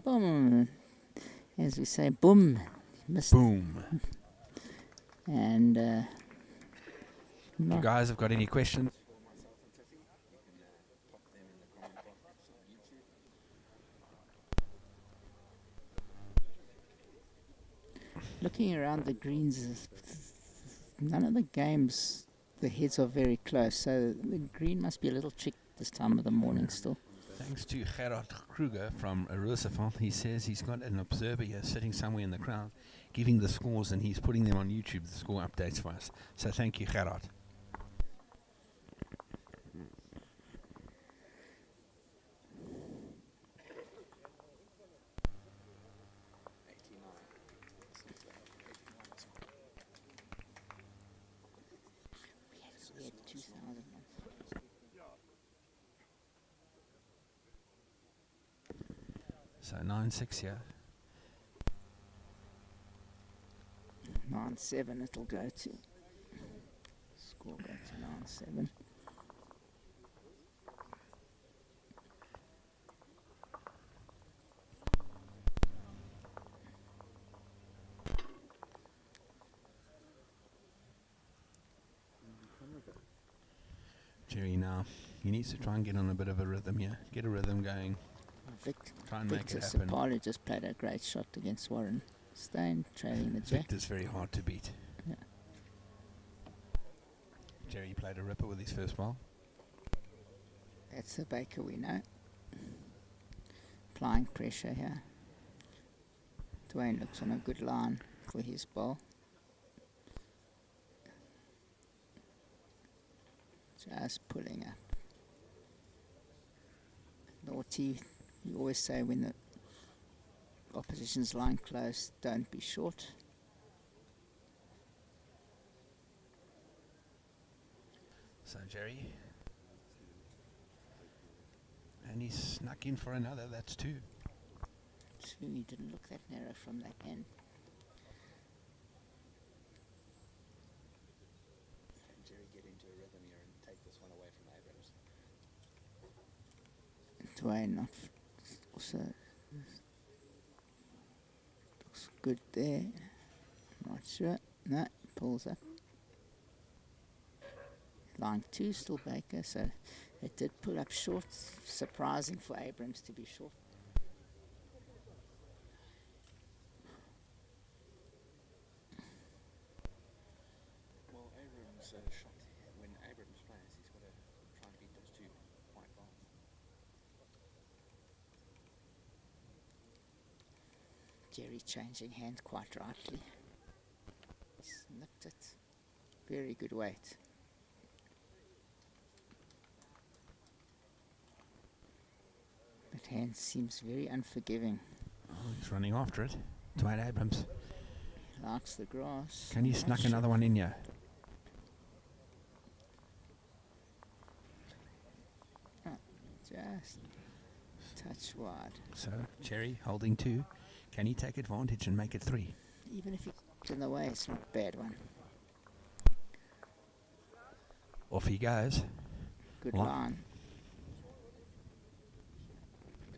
Boom. As we say, boom. Missed. Boom. And If you guys have got any questions, looking around the greens, none of the games, the heads are very close. So the green must be a little tricky this time of the morning still. thanks to Gerard Kruger from Roosevelt, he says he's got an observer here sitting somewhere in the crowd giving the scores, and he's putting them on YouTube, the score updates for us. So thank you, Gerard. We had 2,000. So 9-6 here. 9-7 it'll go to. Score go to 9-7. Jerry, now he needs to try and get on a bit of a rhythm here. Get a rhythm going. Try and make Victor it happen. Sapoli just played a great shot against Warren Stein, trailing the jack. Victor's very hard to beat. Yeah. Jerry played a ripper with his first ball. That's the Baker we know. Applying pressure here. Dwayne looks on a good line for his ball. Just pulling up. Naughty. You always say when the opposition's line close, don't be short. So Jerry. And he's snuck in for another. That's two. He didn't look that narrow from that end. Jerry get into a rhythm here and take this one away from Abrams. Dwayne not also looks good there. Not sure. No, pulls up. Line 2 still Baker, so it did pull up short. Surprising for Abrams to be short. Well, Abrams shot. When Abrams plays, he's got to try and beat those two white balls. Jerry changing hand quite rightly. He's nipped it. Very good weight. That hand seems very unforgiving. Oh, he's running after it. Dwayne Abrams. Likes the grass. Can you Not snuck sure. another one in here? Just touch wide. So, Cherry holding two. Can he take advantage and make it three? Even if it's in the way, it's not a bad one. Off he goes. Good Well, line.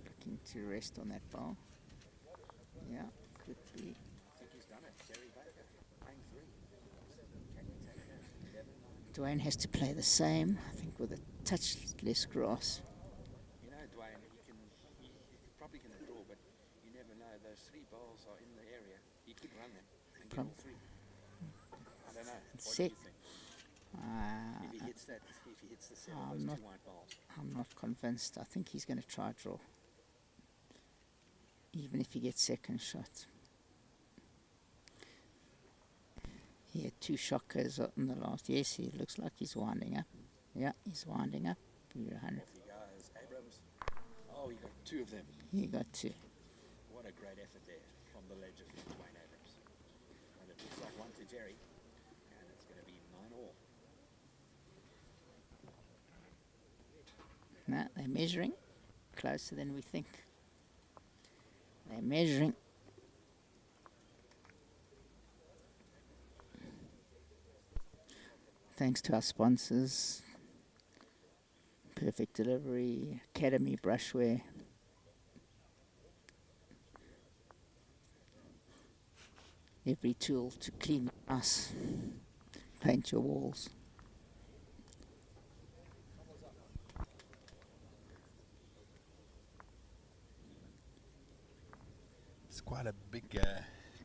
Looking to rest on that ball. Yeah, could be. Dwayne has to play the same, I think, with a touch less grass. You know, Dwayne, he probably can draw, but you never know. Those three balls are in the area. He could run them and get all three. I don't know. What do you think? If he hits that, if he hits the seven, I'm those not- two white balls. I'm not convinced. I think he's going to try draw. Even if he gets second shot. He had 2 shockers in the last. Yes, he looks like he's winding up. Yeah, he's winding up. We're 100. Oh, he got 2 of them. He got 2. What a great effort there from the legend, Dwayne Abrams. And it looks like 1 to Jerry. And it's going to be 9-all. No, they're measuring. Closer than we think. They're measuring. Thanks to our sponsors. Perfect Delivery, Academy Brushwear. Every tool to clean the house. Paint your walls. It's quite a big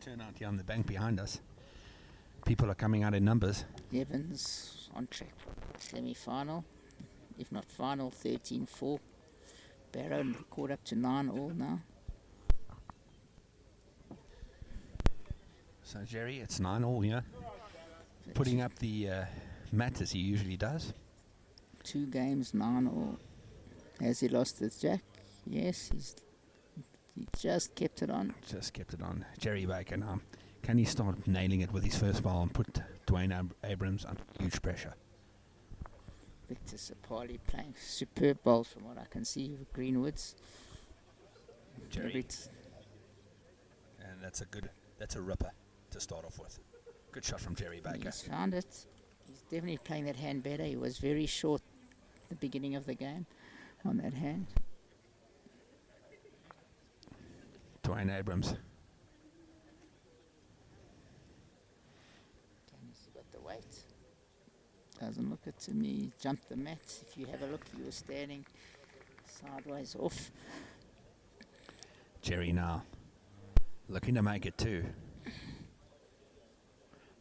turnout here on the bank behind us. People are coming out in numbers. Evans on track. Semi-final. If not final, 13-4. Barrow caught up to 9-all now. So Jerry, it's 9-all here. Putting up the mat as he usually does. 2 games, 9-all. Has he lost his jack? Yes, he just kept it on. Just kept it on. Jerry Baker now. Can he start nailing it with his first ball and put Dwayne Abrams under huge pressure? Victor Sapoli playing superb bowls from what I can see with Greenwoods. Jerry. And that's a ripper to start off with. Good shot from Jerry Baker. He's found it. He's definitely playing that hand better. He was very short at the beginning of the game on that hand. Dwayne Abrams. He's got the weight. Doesn't look it to me. Jumped the mat. If you have a look, he was standing sideways off. Jerry now. Looking to make it 2.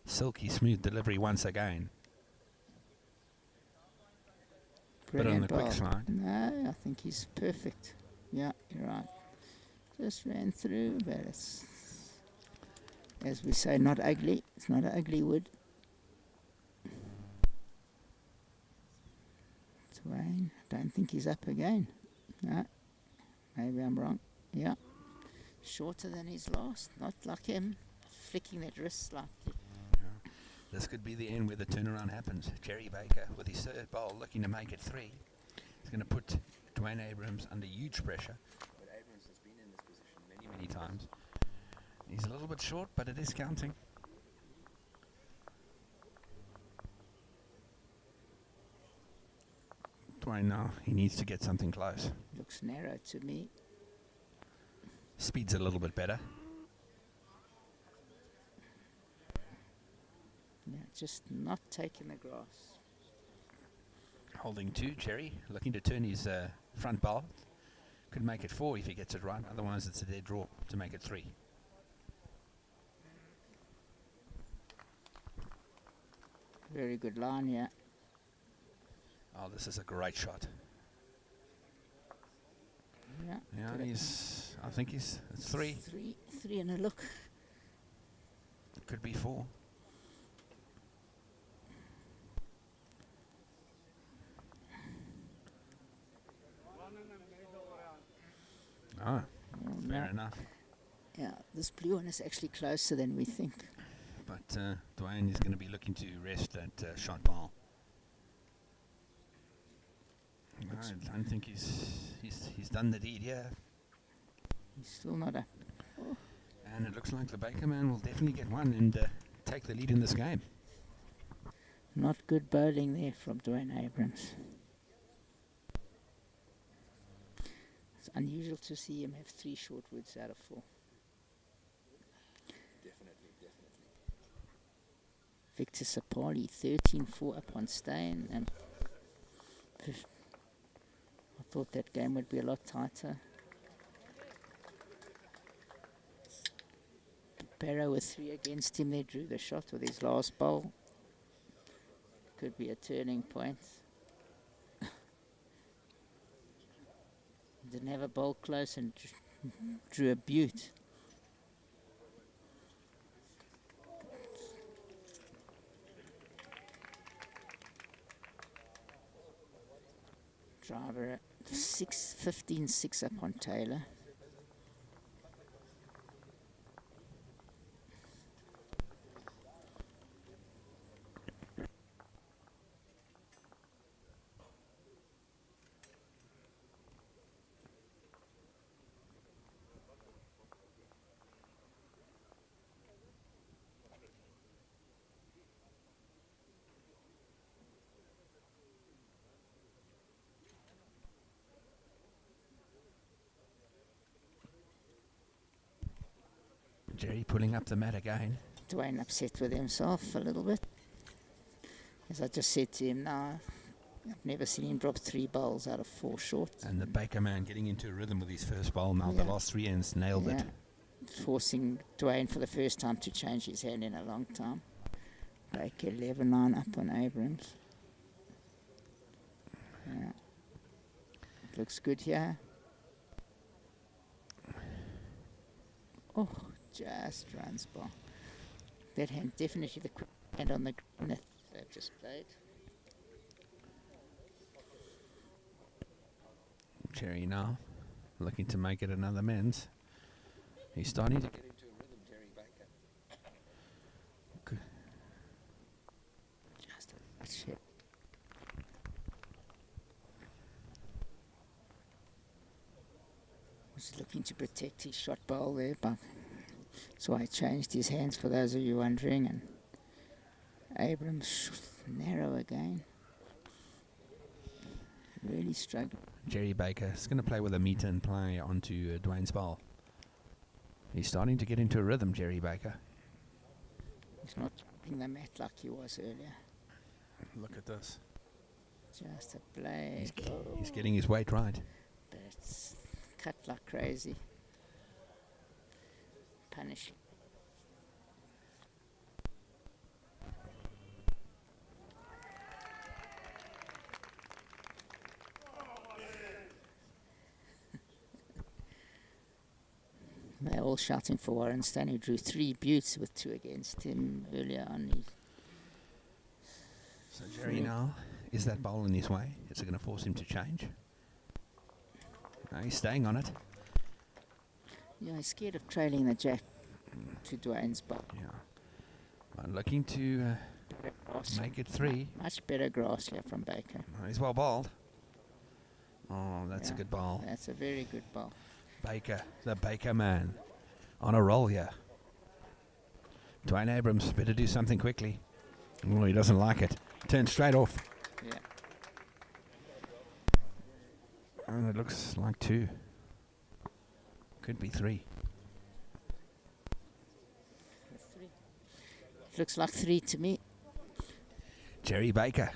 Silky smooth delivery once again. Brilliant But on the quick bowl. slide. No, I think he's perfect. Yeah, you're right. Just ran through, but it's, as we say, not ugly. It's not an ugly wood. Dwayne, I don't think he's up again. No, maybe I'm wrong. Yeah, shorter than his last. Not like him, flicking that wrist slightly. This could be the end where the turnaround happens. Jerry Baker with his 3rd bowl looking to make it 3. He's going to put Dwayne Abrams under huge pressure. But Abrams has been in this position many times. He's a little bit short, but it is counting. Dwayne now, he needs to get something close. Looks narrow to me. Speed's a little bit better. Yeah, just not taking the grass. Holding 2, Jerry, looking to turn his front bowl. Could make it 4 if he gets it right, otherwise it's a dead draw to make it 3. Very good line here. Oh, this is a great shot. Yeah, Yeah, I think it's 3. Three and a look. It could be 4. Oh, fair enough. Yeah, this blue one is actually closer than we think. But Dwayne is going to be looking to rest that shot ball. No, I don't think he's done the deed, yeah. He's still not up. And it looks like the Baker man will definitely get one and take the lead in this game. Not good bowling there from Dwayne Abrams. It's unusual to see him have 3 short woods out of 4. Definitely. Victor Sapoli, 13-4 up on Stain, and I thought that game would be a lot tighter. Barrow with 3 against him there, drew the shot with his last bowl. Could be a turning point. Didn't have a bowl close and drew a beaut. driver, 15-6 up on Taylor. Jerry pulling up the mat again. Dwayne upset with himself a little bit. As I just said to him now, I've never seen him drop 3 bowls out of 4 short. And the Baker man getting into a rhythm with his first bowl now. The Yeah. last 3 ends nailed it. Forcing Dwayne for the first time to change his hand in a long time. Baker 11-9 up on Abrams. Yeah. It looks good here. Oh, just runs by. That hand definitely the quick hand on the green that they've just played. Jerry now looking to make it another men's. He's starting to get into a rhythm, Jerry Baker. Good. Just a shit. Was looking to protect his shot bowl there, but so I changed his hands for those of you wondering. And Abrams narrow again. Really struggling. Jerry Baker is going to play with a meter and play onto Dwayne's bowl. He's starting to get into a rhythm, Jerry Baker. He's not jumping the mat like he was earlier. Look at this. Just a blade. He's getting his weight right. But it's cut like crazy. Punishing. They're all shouting for Warren Stan, who drew 3 buttes with 2 against him earlier on. So Jerry now, is that bowl in his way? Is it going to force him to change? No, he's staying on it. Yeah, he's scared of trailing the jack to Dwayne's bowl. Yeah. But looking to make it 3. Much better grass here from Baker. Oh, he's well bowled. Oh, that's a Yeah, good bowl. That's a very good bowl. Baker, the Baker man, on a roll here. Dwayne Abrams better do something quickly. Oh, he doesn't like it. Turn straight off. Yeah. And it looks like 2. Could be 3. Looks like 3 to me. Jerry Baker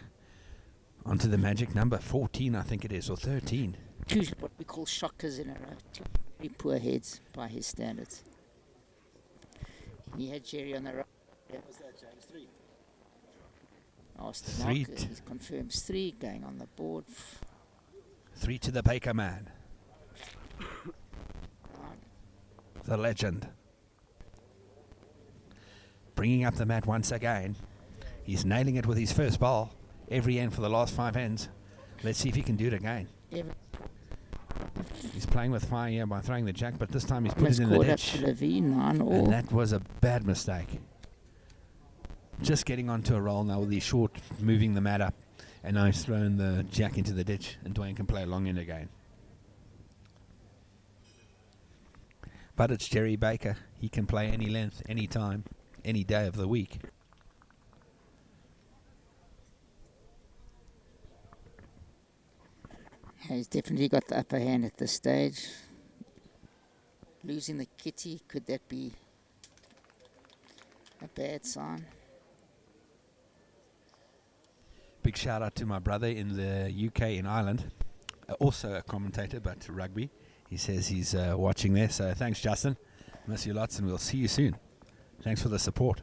onto the magic number 14, I think it is, or 13. 2 what we call shockers in a row. 2 very poor heads by his standards. He had Jerry on the right. Yeah. Was that James 3? Asked the 3 marker, he confirms 3 going on the board. 3 to the Baker man. The legend. Bringing up the mat once again. He's nailing it with his first bowl. Every end for the last 5 ends. Let's see if he can do it again. He's playing with fire here by throwing the jack, but this time he's put it in the ditch. Up to Levine, 9 all. And that was a bad mistake. Just getting onto a roll now with his short, moving the mat up. And now he's thrown the jack into the ditch, and Dwayne can play a long end again. But it's Jerry Baker. He can play any length, any time, any day of the week. He's definitely got the upper hand at this stage. Losing the kitty, could that be a bad sign? Big shout out to my brother in the UK in Ireland, also a commentator, but rugby. He says he's watching there, so thanks, Justin. Miss you lots, and we'll see you soon. Thanks for the support.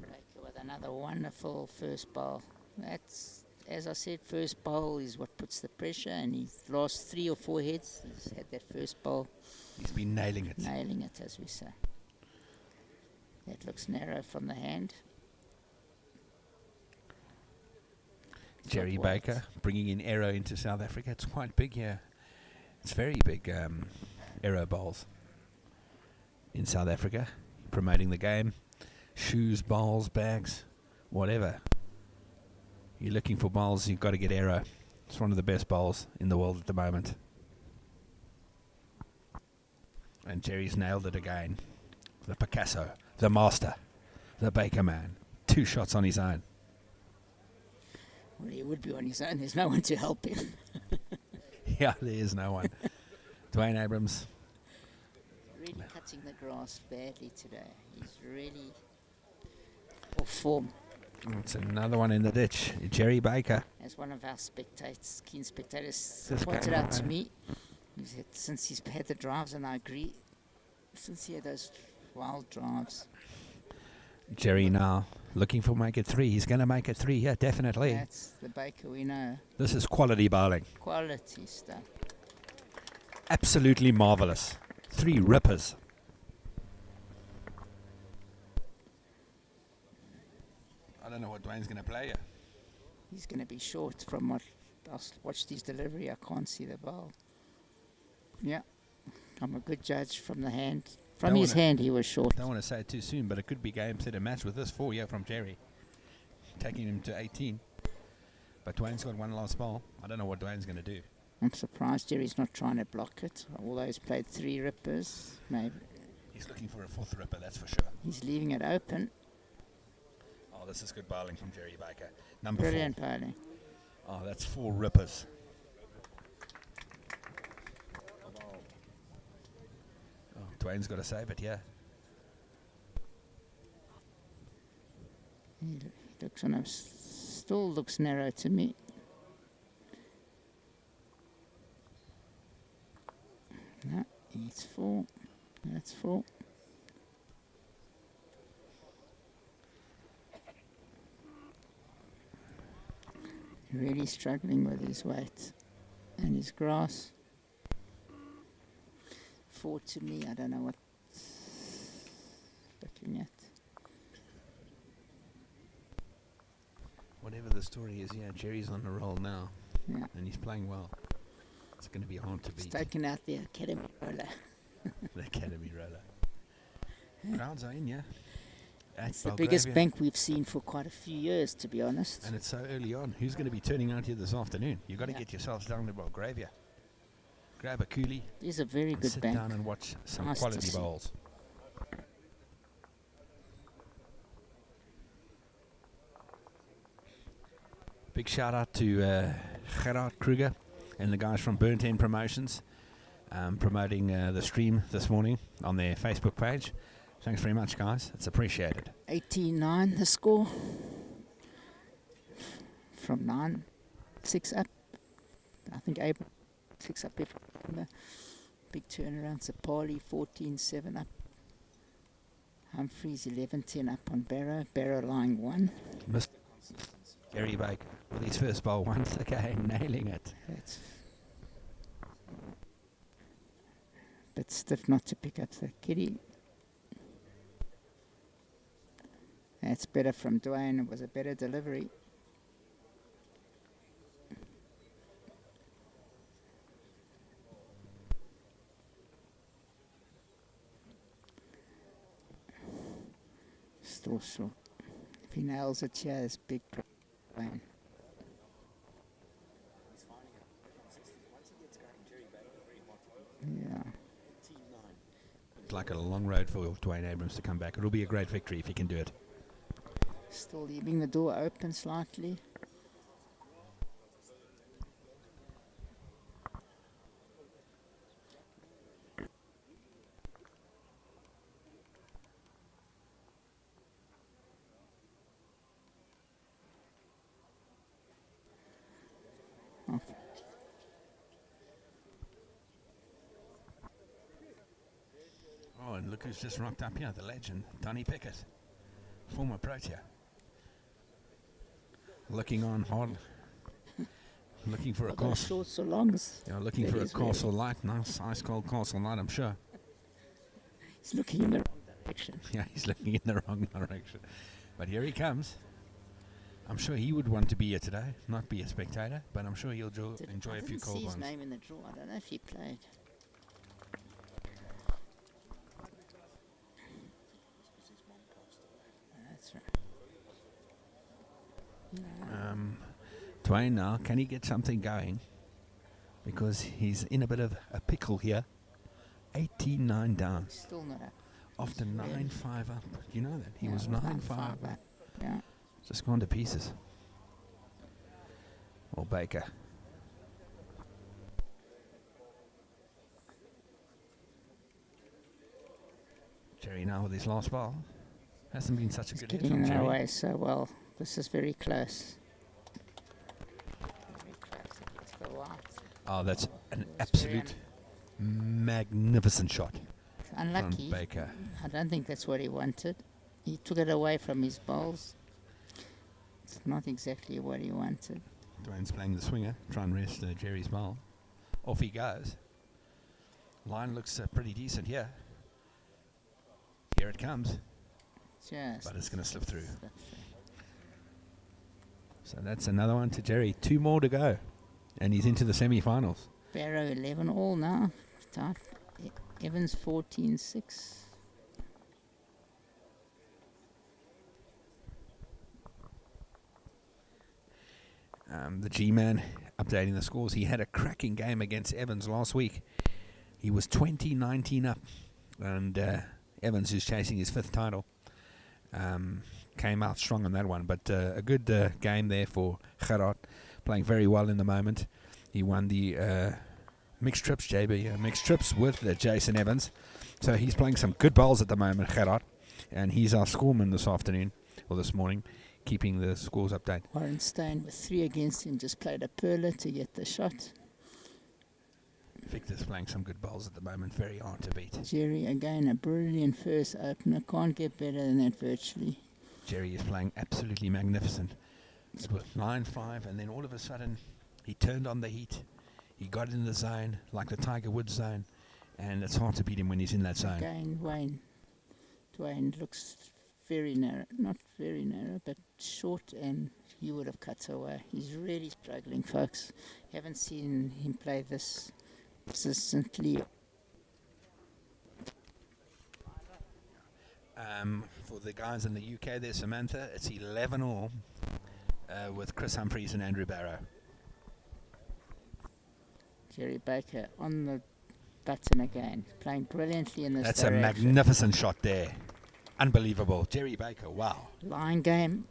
Baker with another wonderful first bowl. That's, as I said, first bowl is what puts the pressure, and his last 3 or 4 hits, he's had that first bowl. He's been nailing it. Nailing it, as we say. That looks narrow from the hand. Jerry Not wide. Baker bringing in aero into South Africa. It's quite big here. It's very big aero bowls in South Africa, promoting the game. Shoes, bowls, bags, whatever. You're looking for bowls, you've got to get aero. It's one of the best bowls in the world at the moment. And Jerry's nailed it again. The Picasso, the master, the Baker man. 2 shots on his own. Well, he would be on his own. There's no one to help him. Yeah, there is no one. Dwayne Abrams. Really cutting the grass badly today. He's really off form. It's another one in the ditch. Jerry Baker. As one of our spectators, keen spectators, This pointed guy, out to right. me, he said since he's had the drives, and I agree, since he had those wild drives, Jerry now looking for make it 3. He's going to make it 3 here, definitely. that's the Baker we know. This is quality bowling. Quality stuff. Absolutely marvelous. 3 rippers. I don't know what Dwayne's going to play here. He's going to be short from what I watched his delivery. I can't see the ball. Yeah, I'm a good judge from the hand. From Don't his wanna- hand, he was short. Don't want to say it too soon, but it could be game, set, and match with this 4 here from Jerry. Taking him to 18. But Dwayne's got one last ball. I don't know what Dwayne's going to do. I'm surprised Jerry's not trying to block it. Although he's played 3 rippers, maybe He's looking for a 4th ripper, that's for sure. he's leaving it open. Oh, this is good bowling from Jerry Baker. Number Brilliant bowling. 4. Oh, that's 4 rippers. Oh, Dwayne's got to save it, yeah. He looks on a still looks narrow to me. No, it's 4. That's 4. Really struggling with his weight and his grass. 4 to me, I don't know what looking at. Whatever the story is, yeah, Jerry's on the roll now. Yeah. And he's playing well. It's going to be hard to He's beat. taken out the academy roller. The Academy roller. Crowds are in, yeah. At It's the biggest Belgravia. bank we've seen for quite a few years, to be honest. And it's so early on. Who's going to be turning out here this afternoon? You've got to Yeah. get yourselves down to Belgravia. Grab a coolie It's a very and good sit bank. down and watch some Nice to quality see. bowls. Big shout out to Gerard Kruger and the guys from Burnt End Promotions promoting the stream this morning on their Facebook page. Thanks very much, guys. It's appreciated. 18-9 the score. From 9-6 up. I think April 6 up. If I remember. Big turnaround. Sapoli 14-7 up. Humphreys 11-10 up on Barrow. Barrow lying 1. Mr. Gary Baker with his first bowl once again, nailing it. That's a bit stiff not to pick up the kitty. That's better from Dwayne. It was a better delivery. Still short. If he nails it here, it's big Dwayne. Yeah. It's like a long road for Dwayne Abrams to come back. It'll be a great victory if he can do it. Still leaving the door open slightly. Oh. Oh, and look who's just rocked up here, the legend, Donny Pickett, former Protea. Looking on hard, looking for a Are those castle. shorts or longs? Looking That for a is really- castle light, nice ice cold castle light, I'm sure. He's looking in the wrong direction. Yeah, he's looking in the wrong direction. But here he comes. I'm sure he would want to be here today, not be a spectator, but I'm sure he'll enjoy I a few didn't cold see his ones. name in the draw. I don't know if he played. That's right. Dwayne now, can he get something going? Because he's in a bit of a pickle here. 18-9 down. Still not up. After 9-5 up. You know that? He Yeah, was it was 9-5 9-5 up. Yeah. Just gone to pieces. Or Baker. Jerry now with his last ball. Hasn't been such a good hit Getting from in our Jerry. way so well. This is very close. Very close. Let's go out. Oh, that's an It's very absolute magnificent shot unlucky. from Baker. I don't think that's what he wanted. He took it away from his bowls. It's not exactly what he wanted. Dwayne's playing the swinger, try and rest Jerry's ball. Off he goes. Line looks pretty decent here. Here it comes, Just. but it's going to slip through. So that's another one to Jerry. 2 more to go, and he's into the semi-finals. Barrow 11 all now. Start. Evans 14-6. The G-Man updating the scores. He had a cracking game against Evans last week. He was 20-19 up, and Evans, who's chasing his 5th title, came out strong on that one. But a good game there for Gerard, playing very well in the moment. He won the mixed trips, JBA mixed trips with Jason Evans. So he's playing some good bowls at the moment, Gerard, and he's our scoreman this afternoon, or this morning, keeping the scores updated. Warren Stein with 3 against him just played a perler to get the shot. Victor's playing some good bowls at the moment, very hard to beat. Jerry again a brilliant first opener. Can't get better than that virtually. Jerry is playing absolutely magnificent. It was 9-5, and then all of a sudden he turned on the heat. He got in the zone, like the Tiger Woods zone, and it's hard to beat him when he's in that zone. Again, Dwayne looks very narrow, not very narrow, but short, and he would have cut away. He's really struggling, folks. Haven't seen him play this consistently. For the guys in the UK, there's Samantha. It's 11 all with Chris Humphreys and Andrew Barrow. Jerry Baker on the button again, playing brilliantly in this That's direction. a magnificent shot there. Unbelievable. Jerry Baker, wow. Line game,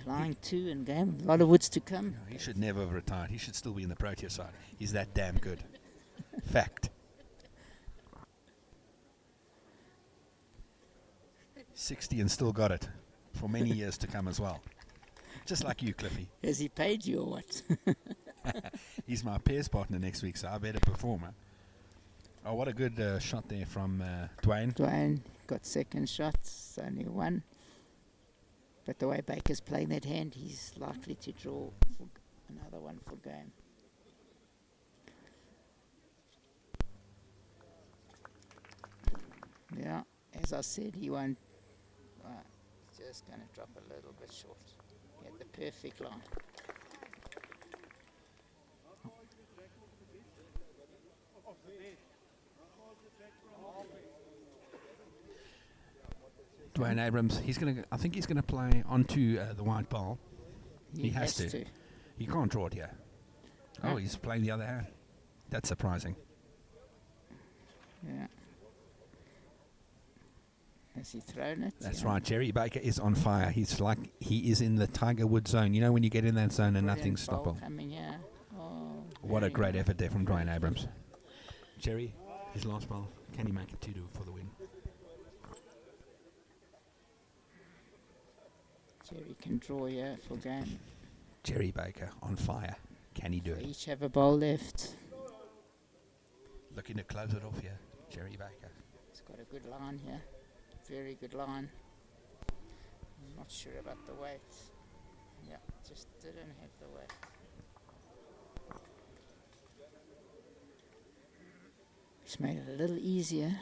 line 2 in game. A lot of woods to come. He should never have retired. He should still be in the Protea side. He's that damn good. Fact. 60 and still got it for many years to come as well. Just like you, Cliffy. Has he paid you or what? He's my pairs partner next week, so I better perform. Huh? Oh, what a good shot there from Dwayne. Dwayne got second shots, only 1. But the way Baker's playing that hand, he's likely to draw for another one for game. Yeah, as I said, he won't. Just going to drop a little bit short. He had the perfect line. Dwayne Abrams, he's gonna. I think he's gonna play onto the white ball. He has to. He can't draw it here. Oh, he's playing the other hand. That's surprising. Yeah. Has he thrown it? That's Yeah. right. Jerry Baker is on fire. He's like he is in the Tiger Woods zone. You know when you get in that zone and Brilliant nothing's ball stoppable. coming here. Oh, What a very great nice. effort there from Dwayne Abrams. Jerry, his last ball. Can he make it 2 for the win? Jerry can draw here for game. Jerry Baker on fire. Can he do They it? each have a bowl left. Looking to close it off here. Jerry Baker. He's got a good line here. Very good line. I'm not sure about the weight. Yeah, just didn't have the weight. He's made it a little easier.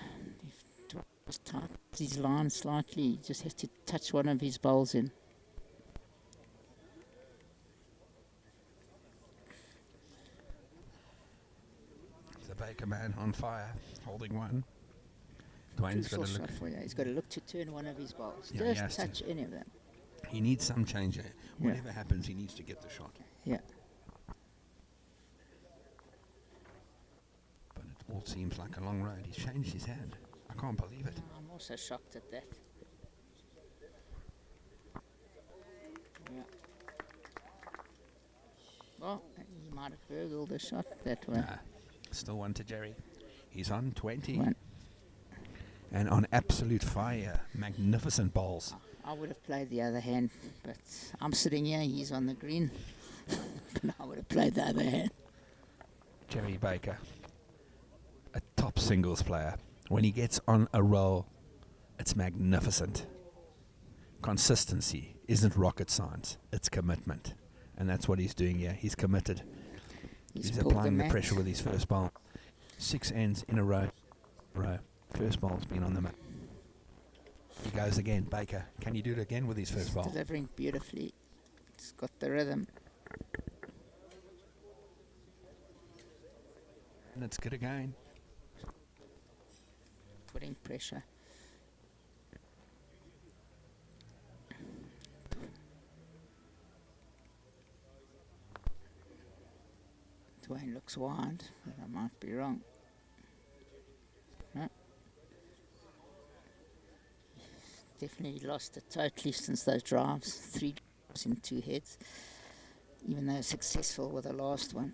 If it was tight his line slightly, he just has to touch one of his bowls in. man on fire, holding one. Dwayne's Too got to soft look. shot for you. He's got to look to turn one of his balls. Yeah, he has Just to. touch any of them. He needs some change. Whatever happens, he needs to get the shot. Yeah. But it all seems like a long road. He's changed his hand. I can't believe it. I'm also shocked at that. Yeah. Well, he might have burgled the shot that way. Nah, still one to Jerry. He's on 20. One. And on absolute fire. Magnificent balls. I would have played the other hand, but I'm sitting here, he's on the green. But I would have played the other hand. Jerry Baker, a top singles player. When he gets on a roll, it's magnificent. Consistency isn't rocket science, it's commitment. And that's what he's doing here. He's committed. He's pulled applying the mat. pressure with his first ball. 6 ends in a row. First ball's been on the mat. He goes again. Baker, can he do it again with his first ball? Delivering beautifully. It's got the rhythm. And it's good again. Putting pressure. Dwayne looks wide, but I might be wrong. No. Definitely lost it totally since those drives. 3 drives in 2 heads. Even though successful with the last one.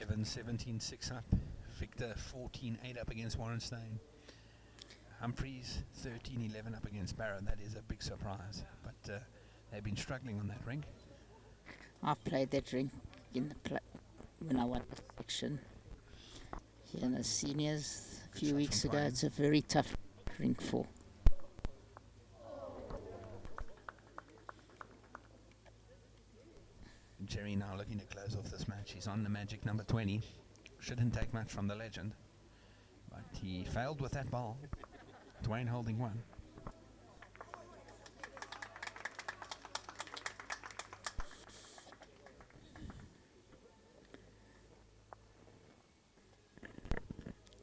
Evans 17-6 up. Victor 14-8 up against Warrenstein. Humphreys 13-11 up against Barrow. That is a big surprise. But they've been struggling on that ring. I've played that ring in the when I won the section here in the seniors a few shot weeks from ago. Brian. It's a very tough ring for. Jerry now looking to close off this match. He's on the magic number 20. Shouldn't take much from the legend. But he failed with that ball. Dwayne holding one.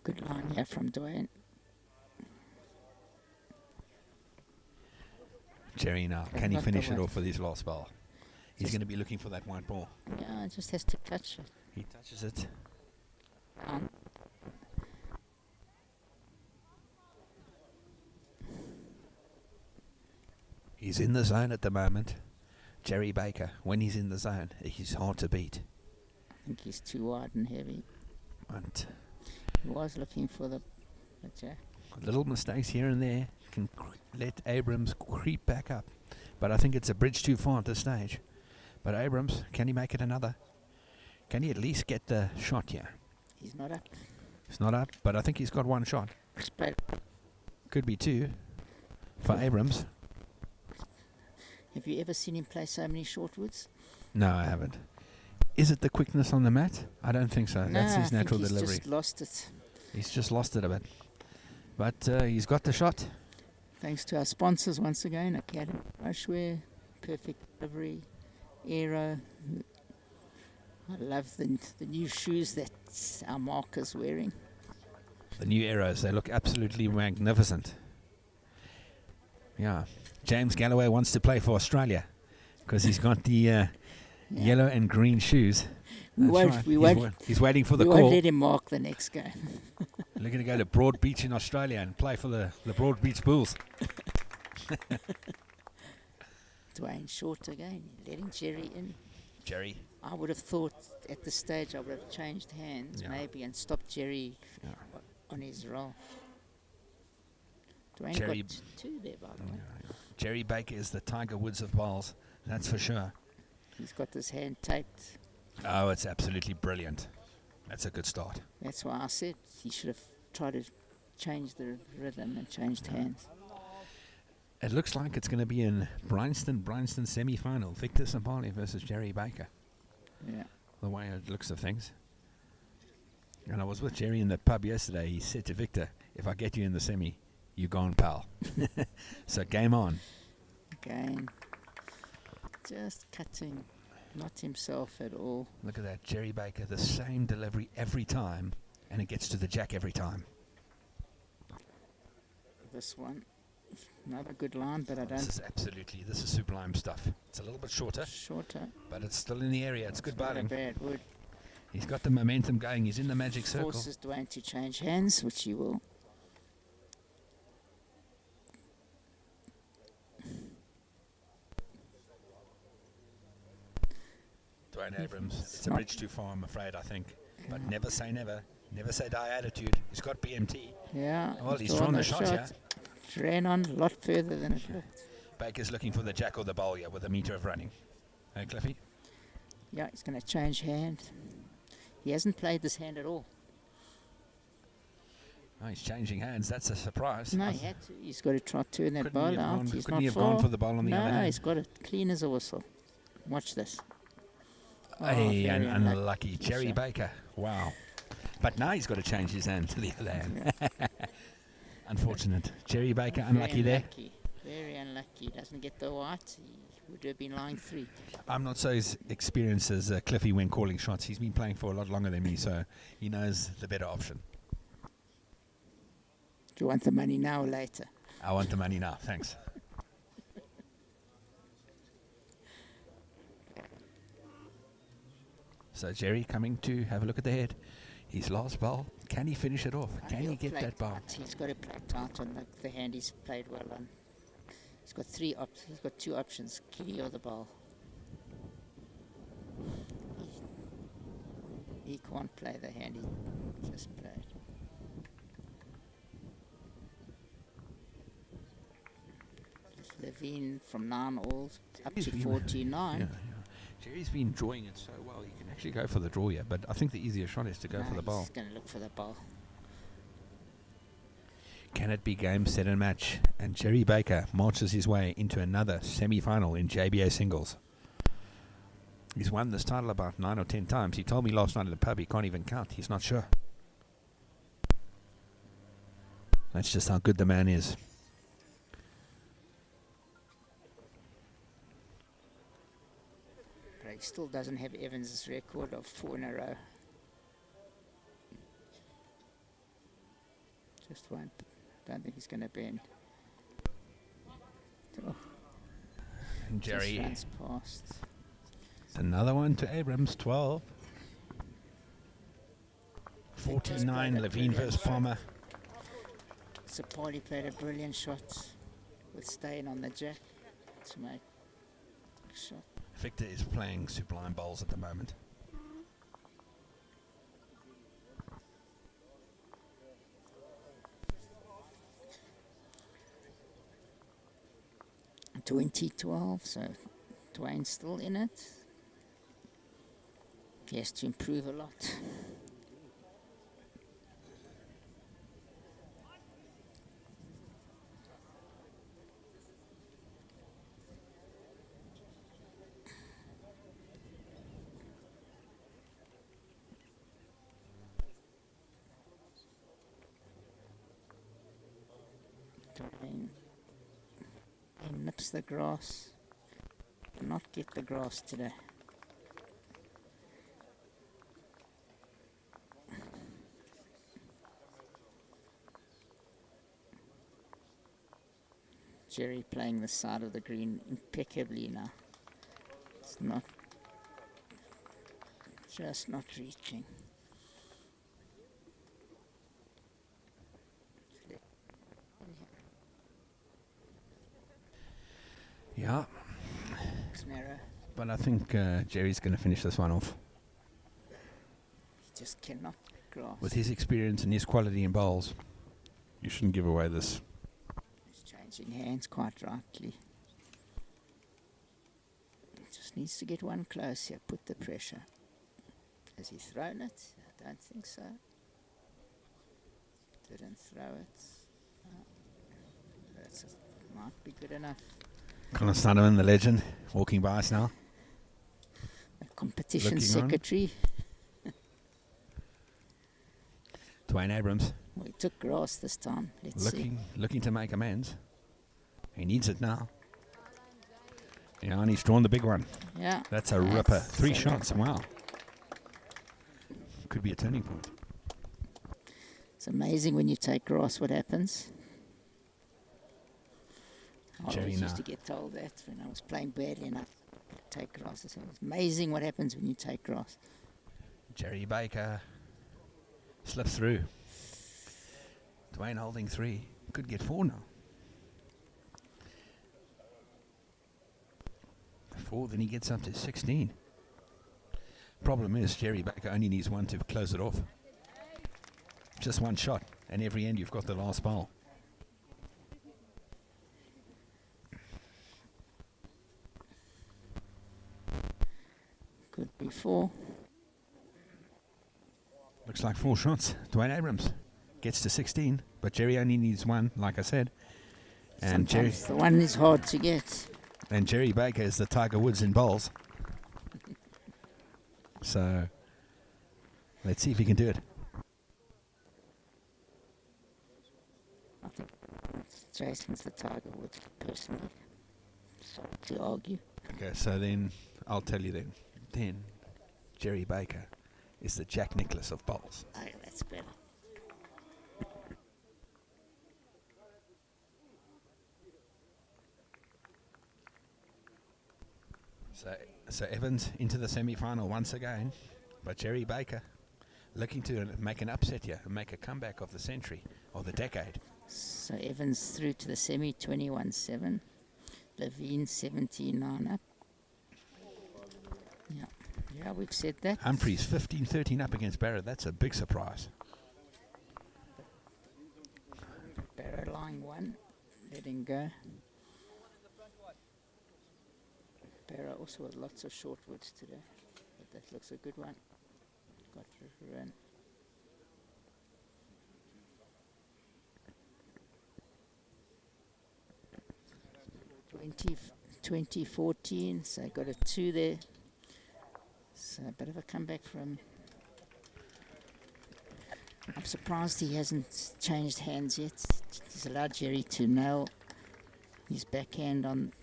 Good line here from Dwayne. Jerry now. But Can he not the finish it white. off with his last ball? He's Just- going to be looking for that white ball. Yeah, it just has to touch it. He touches it. Um, He's in the zone at the moment. Jerry Baker, when he's in the zone, he's hard to beat. I think he's too wide and heavy. But He was looking for the jack. little mistakes here and there can let Abrams creep back up. But I think it's a bridge too far at this stage. But Abrams, can he make it another? Can he at least get the shot here? He's not up. It's not up, but I think he's got one shot. But Could be two for Abrams. have you ever seen him play so many short woods? No, I haven't. Is it the quickness on the mat? I don't think so. That's No, his I natural think he's delivery. just lost it. He's just lost it a bit. But he's got the shot. Thanks to our sponsors once again, Academy Brushwear, Perfect Delivery, Aero. I love the new shoes that our marker's wearing. The new arrows, they look absolutely magnificent. Yeah. James Galloway wants to play for Australia because he's got the yellow and green shoes. We That's won't- right. we He's won't- he's waiting for the We call. won't let him mark the next game. Looking to go to Broad Beach in Australia and play for the Broad Beach Bulls. Dwayne short again, letting Jerry in. Jerry. I would have thought at this stage I would have changed hands Yeah. maybe and stopped Jerry Yeah. on his roll. Dwayne Jerry- got two there, by the way. Jerry Baker is the Tiger Woods of bowls. That's for sure. He's got his hand taped. Oh, it's absolutely brilliant. That's a good start. That's why I said he should have tried to change the rhythm and changed hands. It looks like it's going to be in Bryanston semi-final. Victor Sapoli versus Jerry Baker. Yeah. The way it looks of things. And I was with Jerry in the pub yesterday. He said to Victor, if I get you in the semi, you gone, pal. So game on. Again, just cutting, not himself at all. Look at that, Jerry Baker, the same delivery every time, and it gets to the jack every time. This one, another good line, but I This is sublime stuff. It's a little bit shorter, shorter. but it's still in the area. It's good Not a bowling. bad wood. He's got the momentum going. He's in the magic circle. Forces Dwayne to change hands, which he will. Dwayne Abrams, it's a bridge too far, I'm afraid, I think. But never say never. Never say die attitude. He's got BMT. Yeah. Well, he's drawn the shot here. Ran on a lot further than it looked. Baker's looking for the jack or the bowl here with a meter of running. Hey, Cliffy? Yeah, he's going to change hand. He hasn't played this hand at all. Oh, he's changing hands. That's a surprise. No, he had to. He's got to try to turn that Couldn't ball he have out. gone- He's couldn't not he have far. gone for the ball on the other No, hand? he's got it clean as a whistle. Watch this. Oh, Hey, very unlucky. Jerry shot. Baker. Wow. But now he's got to change his hand to the other hand. Unfortunate. Jerry Baker, unlucky there. Very unlucky. Doesn't get the white. He would have been lying 3. I'm not so experienced as Cliffy when calling shots. He's been playing for a lot longer than me, so he knows the better option. Do you want the money now or later? I want the money now. Thanks. So Jerry coming to have a look at the head. His last bowl. Can he finish it off? Can he He'll get play that bowl? tight. He's got to play tight on the hand he's played well on. He's got 3 options. He's got 2 options: kitty or the ball. He can't play the hand he just played. Levine from 9 all up Jerry's to been- 49. Yeah. Jerry's been drawing it so well. He can actually go for the draw here, but I think the easier shot is to go for the ball. He's going to look for the ball. Can it be game, set and match? And Jerry Baker marches his way into another semi-final in JBA Singles. He's won this title about 9 or 10 times. He told me last night at the pub he can't even count. He's not sure. That's just how good the man is. But he still doesn't have Evans' record of 4 in a row. Just one. Don't think he's going to bend. Oh, And just Jerry, runs past. another one to Abrams, 12. 49, Levine versus Palmer. Sapoli played a brilliant shot with staying on the jack to make a shot. Victor is playing sublime bowls at the moment. In 2012, so Dwayne's still in it. He has to improve a lot. Dwayne, he nips the grass. Not get the grass today. Jerry playing the side of the green impeccably now. It's not, just not reaching. Yeah, It's narrow. but I think Jerry's going to finish this one off. He just cannot grasp. With his experience and his quality in bowls, you shouldn't give away this. He's changing hands quite rightly. Just needs to get one close here, put the pressure. Has he thrown it? I don't think so. Didn't throw it. Might be good enough. Colin Sutherland, the legend, walking by us now. The competition Looking on. secretary. Dwayne Abrams Well, he took grass this time. Let's see. Looking to make amends. He needs it now. Yeah, and he's drawn the big one. Yeah. That's a ripper. 3 a shots. ripper. Wow. Could be a turning point. It's amazing when you take grass what happens. I Jerry always used now. to get told that when I was playing badly enough. Take grass. It's amazing what happens when you take grass. Jerry Baker slips through. Dwayne holding 3. Could get 4 now. 4, then he gets up to 16. Problem is, Jerry Baker only needs 1 to close it off. Just 1 shot, and every end you've got the last ball. Could be 4. Looks like 4 shots. Dwayne Abrams gets to 16, but Jerry only needs 1, like I said. And Sometimes the one is hard to get. Jerry Baker is the Tiger Woods in bowls. So, let's see if he can do it. I think Jason's the Tiger Woods, personally. Sorry to argue. Okay, so then, I'll tell you then. Then, Jerry Baker is the Jack Nicklaus of bowls. Oh, that's better. So Evans into the semi-final once again, but Jerry Baker looking to make an upset here and make a comeback of the century, or the decade. So Evans through to the semi, 21-7. Levine 17-9 up. Yeah, we've said that. Humphreys 15-13 up against Barrett. That's a big surprise. Barrow line 1, letting go. Barrow also with lots of short woods today, but that looks a good one. Got to run. – 2014, so I got a 2 there. So a bit of a comeback from. I'm surprised he hasn't changed hands yet. He's allowed Jerry to nail his backhand on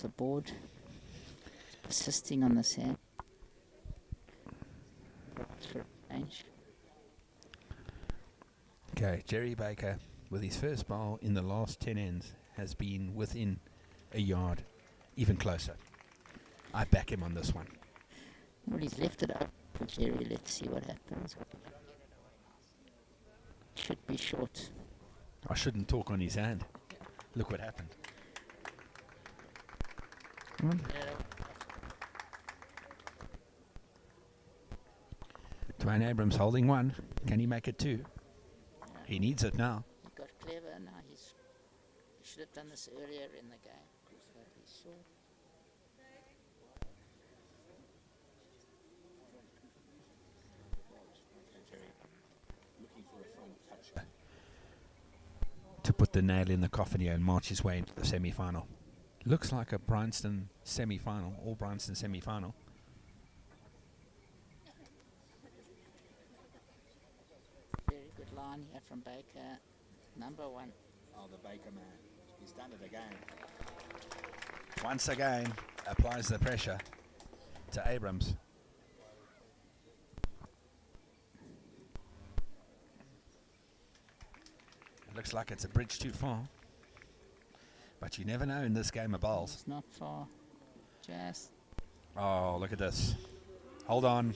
the board. He's persisting on this hand. For change. Okay, Jerry Baker with his first bowl in the last 10 ends has been within a yard, even closer. I back him on this one. Well, he's left it up for Jerry. Let's see what happens. Should be short. I shouldn't talk on his hand. Look what happened. Dwayne Abrams holding 1. Can he make it 2? He needs it now. He got clever. Now he should have done this earlier in the game. So he's short. To put the nail in the coffin here and march his way into the semi-final. Looks like a Bryanston semi-final, all Bryanston semi-final. Very good line here from Baker. Number 1. Oh, the Baker man. He's done it again. Once again, applies the pressure to Abrams. Looks like it's a bridge too far. But you never know in this game of bowls. It's not far. Just. Oh, look at this. Hold on.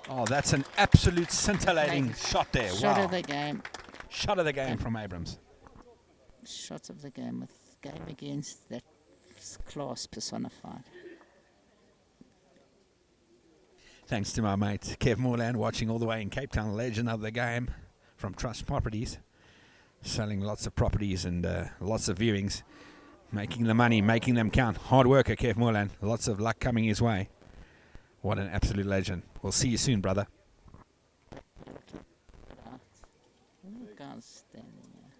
Oh, that's an absolute scintillating shot there. Shot wow. of the game. Shot of the game from Abrams. Shot of the game with game against that class personified. Thanks to my mate Kev Moorland, watching all the way in Cape Town, legend of the game from Trust Properties. Selling lots of properties and lots of viewings. Making the money, making them count. Hard worker, Kev Moorland. Lots of luck coming his way. What an absolute legend. We'll see you soon, brother. Guys standing here.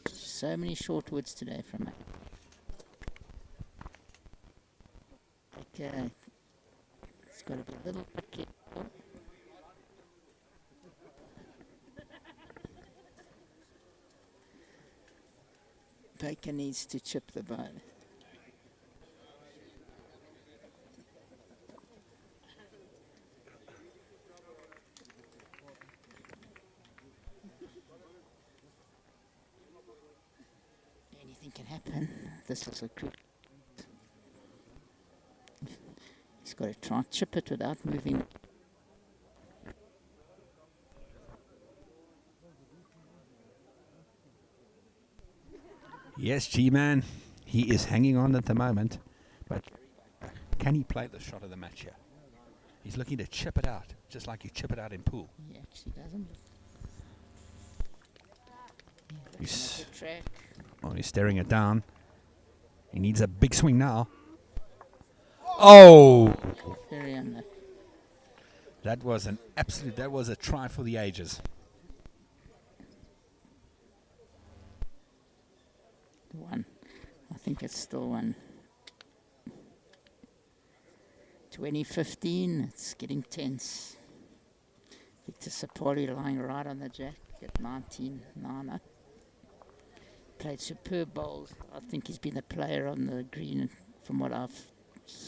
So many short woods today from it. Okay. It's got to be a little bit careful. Baker needs to chip the ball. Anything can happen. This looks like he's got to try and chip it without moving. Yes, G-Man, he is hanging on at the moment, but can he play the shot of the match here? He's looking to chip it out, just like you chip it out in pool. He actually doesn't. He's, Track. he's staring it down. He needs a big swing now. Oh! Very unlucky. That was a try for the ages. One. I think it's still one. 2015, it's getting tense. Victor Sapoli lying right on the jack at 19-9. Played superb bowls. I think he's been the player on the green from what I've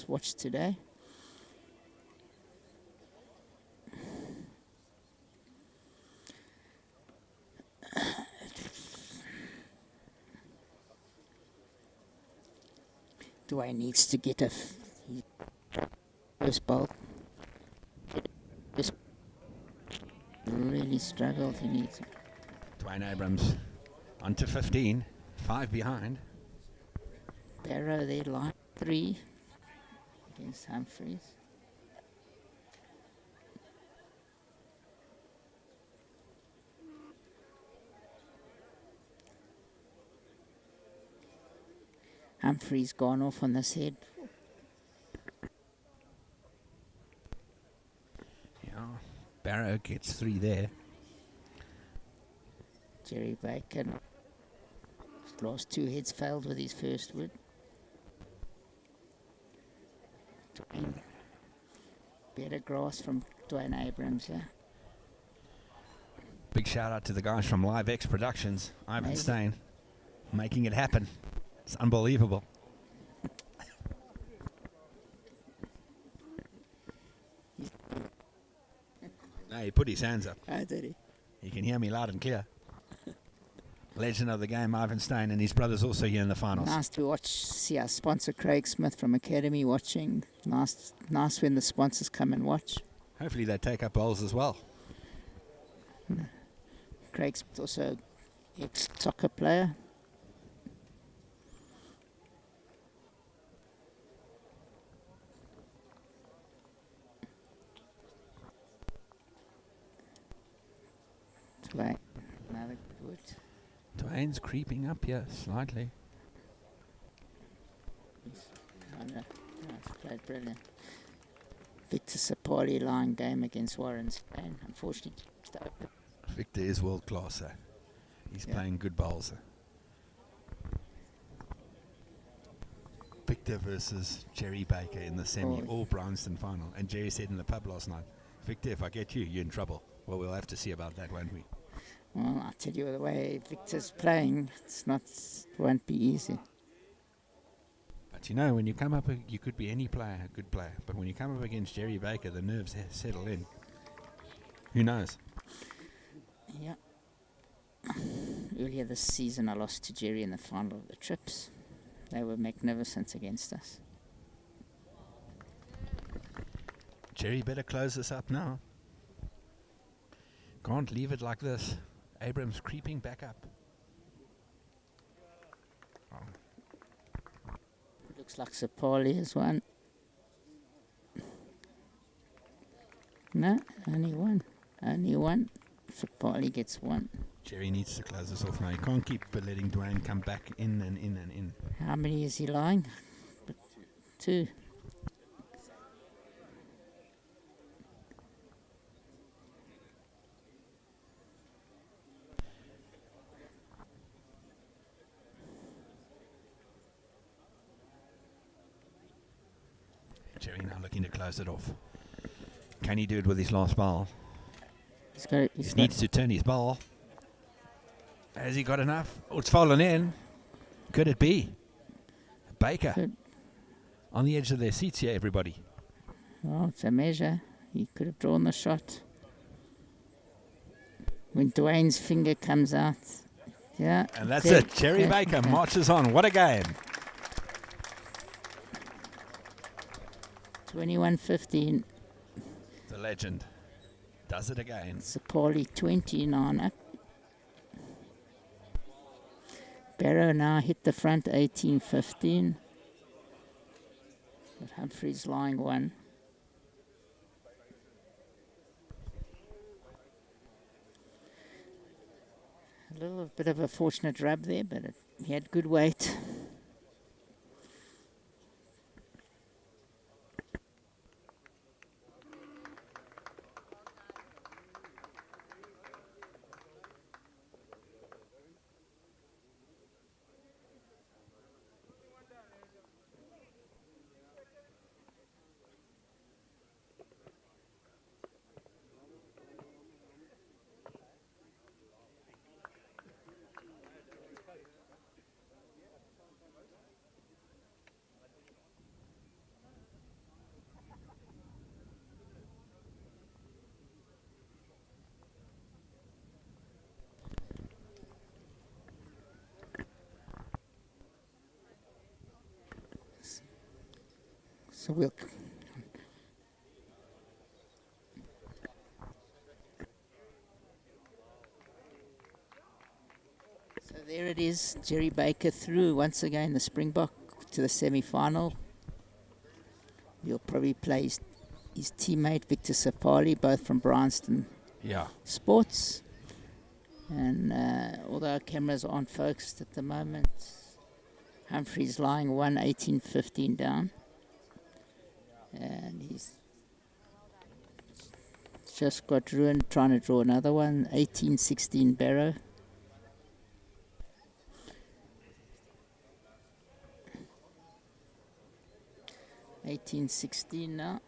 watched today. Dwayne needs to get first bowl. Just really struggled. He needs it. Dwayne Abrams on to 15, 5 behind. Barrow there, line 3 against Humphreys. Humphreys gone off on this head. Yeah, Barrow gets 3 there. Jerry Baker, last 2 heads failed with his first wood. Dwayne, better grass from Dwayne Abrams, yeah. Big shout out to the guys from Live X Productions, Ivan Amazing. Stein, making it happen. It's unbelievable. No, he put his hands up. Oh, did he? You can hear me loud and clear. Legend of the game, Ivan Stein, and his brother's also here in the finals. Nice to watch, see our sponsor Craig Smith from Academy watching. Nice when the sponsors come and watch. Hopefully they take up bowls as well. Craig's also ex-soccer player. Dwayne, another good. Dwayne's creeping up here slightly. That's played brilliant. Victor Sapoli line game against Warren Spain. Unfortunately, just open. Victor is world class, sir. He's playing good bowls, sir. Victor versus Jerry Baker in the semi, all Brownston final. And Jerry said in the pub last night, Victor, if I get you, you're in trouble. Well, we'll have to see about that, won't we? Well, I tell you, the way Victor's playing, won't be easy. But you know, when you come up, you could be any player, a good player. But when you come up against Jerry Baker, the nerves settle in. Who knows? Yeah. Earlier this season, I lost to Jerry in the final of the trips. They were magnificent against us. Jerry better close this up now. Can't leave it like this. Abrams creeping back up. Oh. Looks like Sapoli has won. No, only one. Only one. Sapoli gets one. Jerry needs to close this off now. You can't keep letting Dwayne come back in and in and in. How many is he lying? 2. Jerry now looking to close it off. Can he do it with his last ball? He needs to turn his ball. Has he got enough? Oh, it's fallen in. Could it be? Baker. On the edge of their seats here, everybody. Oh, it's a measure. He could have drawn the shot. When Dwayne's finger comes out. Yeah. And that's it. Jerry Baker marches on. What a game. 21-15. The legend does it again. Sapoli 29 up. Barrow now hit the front 18-15. But Humphrey's lying one. A little bit of a fortunate rub there, but he had good weight. So we'll. So there it is. Jerry Baker through once again the Springbok to the semi-final. He'll probably play his teammate Victor Sapoli, both from Bryanston Sports. And although our cameras aren't focused at the moment, Humphrey's lying 18-15 down. And he's just got ruined trying to draw another one. 18-16 Barrow. $18-16 now.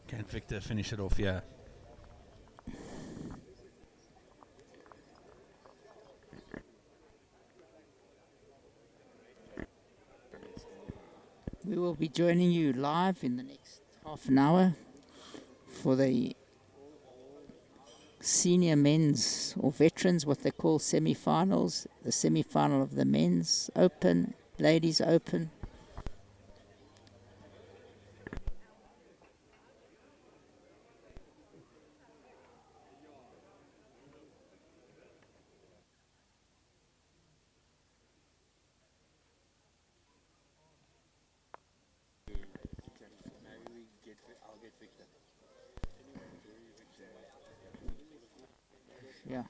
Can Victor finish it off here? We will be joining you live in the next half an hour for the senior men's or veterans, what they call semi-finals. The semi-final of the men's open, ladies open. Yeah.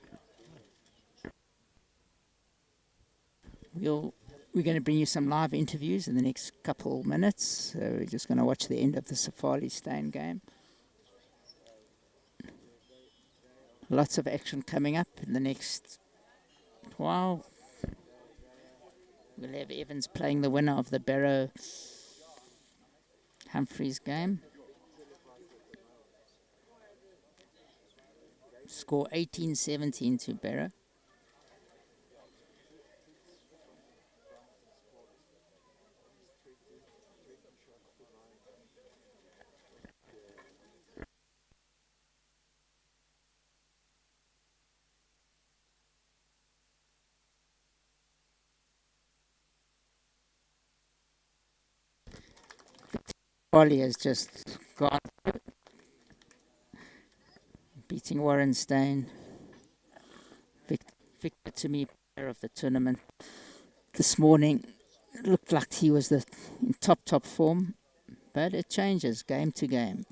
We're going to bring you some live interviews in the next couple minutes. So we're just going to watch the end of the Sapoli Stain game. Lots of action coming up in the next while. We'll have Evans playing the winner of the Barrow Humphreys game. Score 18-17 to Barrow. Polly has just gone through, beating Warren Stain. Victor to me, player of the tournament this morning. It looked like he was in top form, but it changes game to game.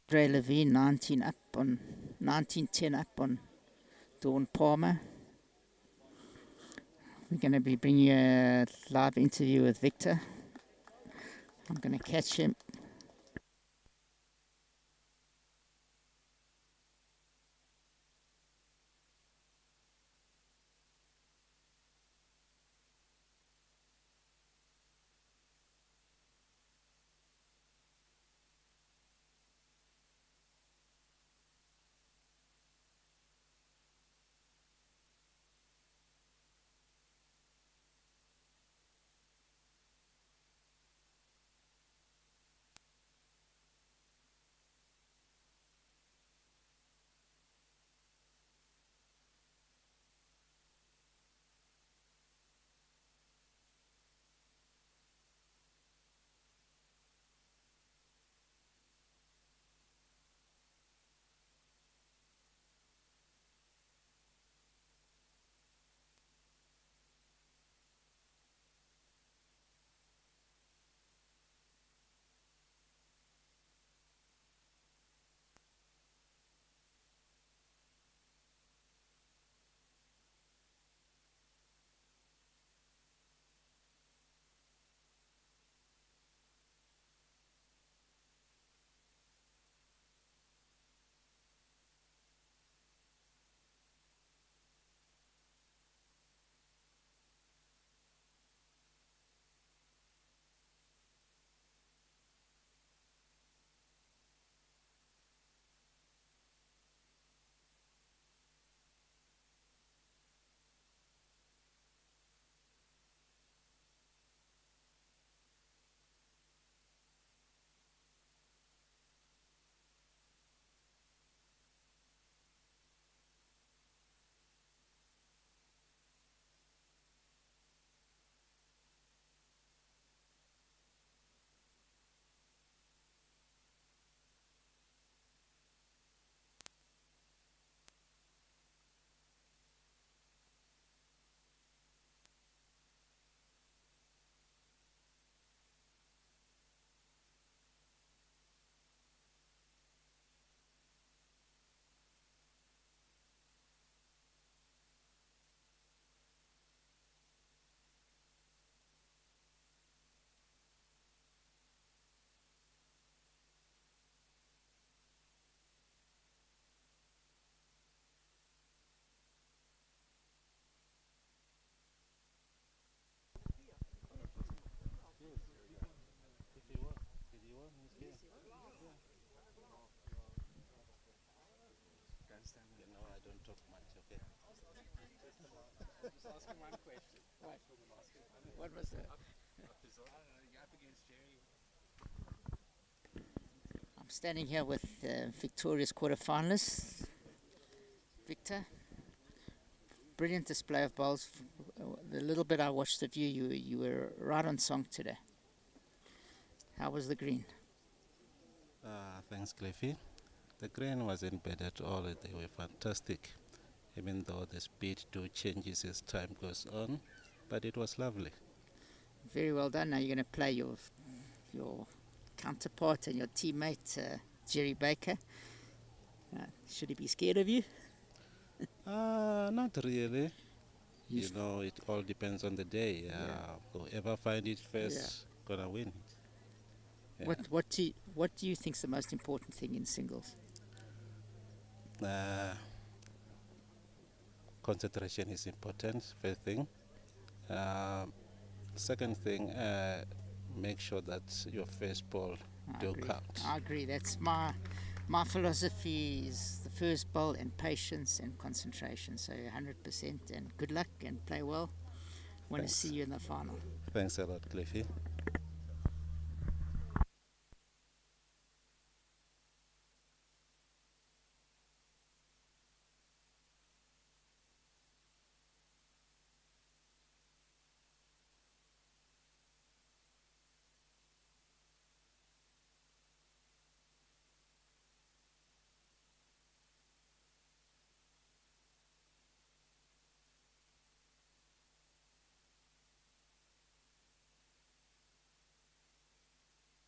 Dre Levine 19-10 up on Dawn Palmer. We're going to be bringing you a live interview with Victor. I'm going to catch him. What was that? I'm standing here with Victoria's quarterfinalist, Victor. Brilliant display of bowls. The little bit I watched of you, you were right on song today. How was the green? Thanks, Cliffy. The green wasn't bad at all. They were fantastic, even though the speed do changes as time goes on. But it was lovely. Very well done. Now you're going to play your counterpart and your teammate, Jerry Baker. Should he be scared of you? Not really. You know, it all depends on the day. Whoever find it first, gonna win. Yeah. What do you think is the most important thing in singles? Concentration is important, first thing. Second thing, make sure that your first ball do count. I agree. That's my philosophy is the first ball and patience and concentration. So 100% and good luck and play well. Want to see you in the final. Thanks a lot, Cliffy.